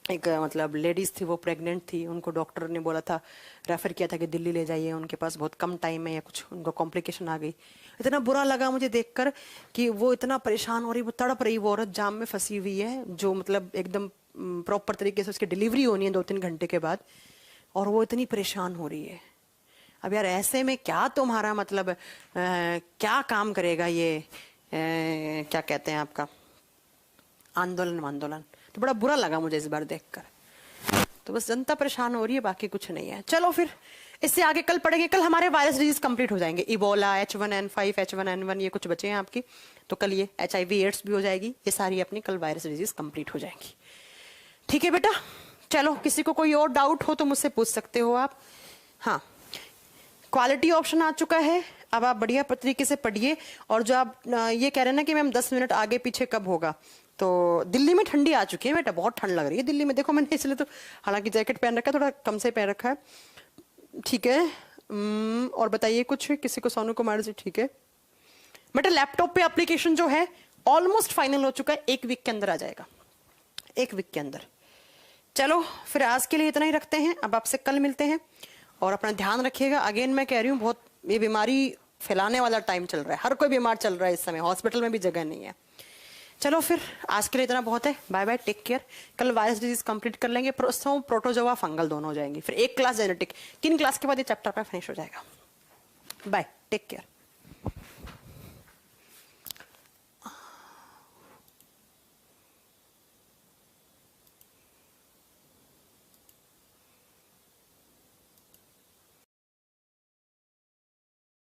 एक मतलब लेडीज थी, वो प्रेग्नेंट थी, उनको डॉक्टर ने बोला था, रेफर किया था कि दिल्ली ले जाइए, उनके पास बहुत कम टाइम है या कुछ उनको कॉम्प्लिकेशन आ गई। इतना बुरा लगा मुझे देखकर कि वो इतना परेशान हो रही, वो तड़प रही, वो औरत जाम में फंसी हुई है, जो मतलब एकदम प्रॉपर तरीके से उसकी डिलीवरी होनी है 2-3 घंटे के बाद, और वो इतनी परेशान हो रही है। अब यार ऐसे में क्या तुम्हारा मतलब क्या काम करेगा ये क्या कहते हैं आपका आंदोलन। तो बड़ा बुरा लगा मुझे इस बार देखकर। तो बस जनता परेशान हो रही है, बाकी कुछ नहीं है। चलो फिर इससे आगे कल पढ़ेंगे। कल हमारे वायरस डिजीज कंप्लीट हो जाएंगे, इबोला, H1N5, H1N1, ये कुछ बचे हैं आपकी, तो कल ये HIV एड्स भी हो जाएगी। ये सारी अपनी कल वायरस डिजीज कंप्लीट हो जाएंगी। ठीक है बेटा, चलो, किसी को कोई और डाउट हो तो मुझसे पूछ सकते हो आप। हाँ, क्वालिटी ऑप्शन आ चुका है, अब आप बढ़िया तरीके से पढ़िए। और जो आप ये कह रहे हैं ना कि मैम 10 मिनट आगे पीछे कब होगा, तो दिल्ली में ठंडी आ चुकी है बेटा, बहुत ठंड लग रही है दिल्ली में। देखो मैंने इसलिए तो हालांकि जैकेट पहन रखा है, थोड़ा कम से पहन रखा है। ठीक है, और बताइए कुछ, किसी को, सोनू कुमार जी। ठीक है बेटा, लैपटॉप पे एप्लीकेशन जो है ऑलमोस्ट फाइनल हो चुका है, 1 वीक के अंदर आ जाएगा, 1 वीक के अंदर। चलो फिर आज के लिए इतना ही रखते हैं, अब आपसे कल मिलते हैं, और अपना ध्यान रखिएगा। अगेन मैं कह रही हूँ, बहुत ये बीमारी फैलाने वाला टाइम चल रहा है, हर कोई बीमार चल रहा है इस समय, हॉस्पिटल में भी जगह नहीं है। चलो फिर आज के लिए इतना बहुत है, बाय बाय, टेक केयर। कल वायरस डिजीज कंप्लीट कर लेंगे, प्रोटोजोआ फंगल दोनों हो जाएंगी, फिर 1 क्लास जेनेटिक, 3 क्लास के बाद ये चैप्टर पर फिनिश हो जाएगा। Bye, take care.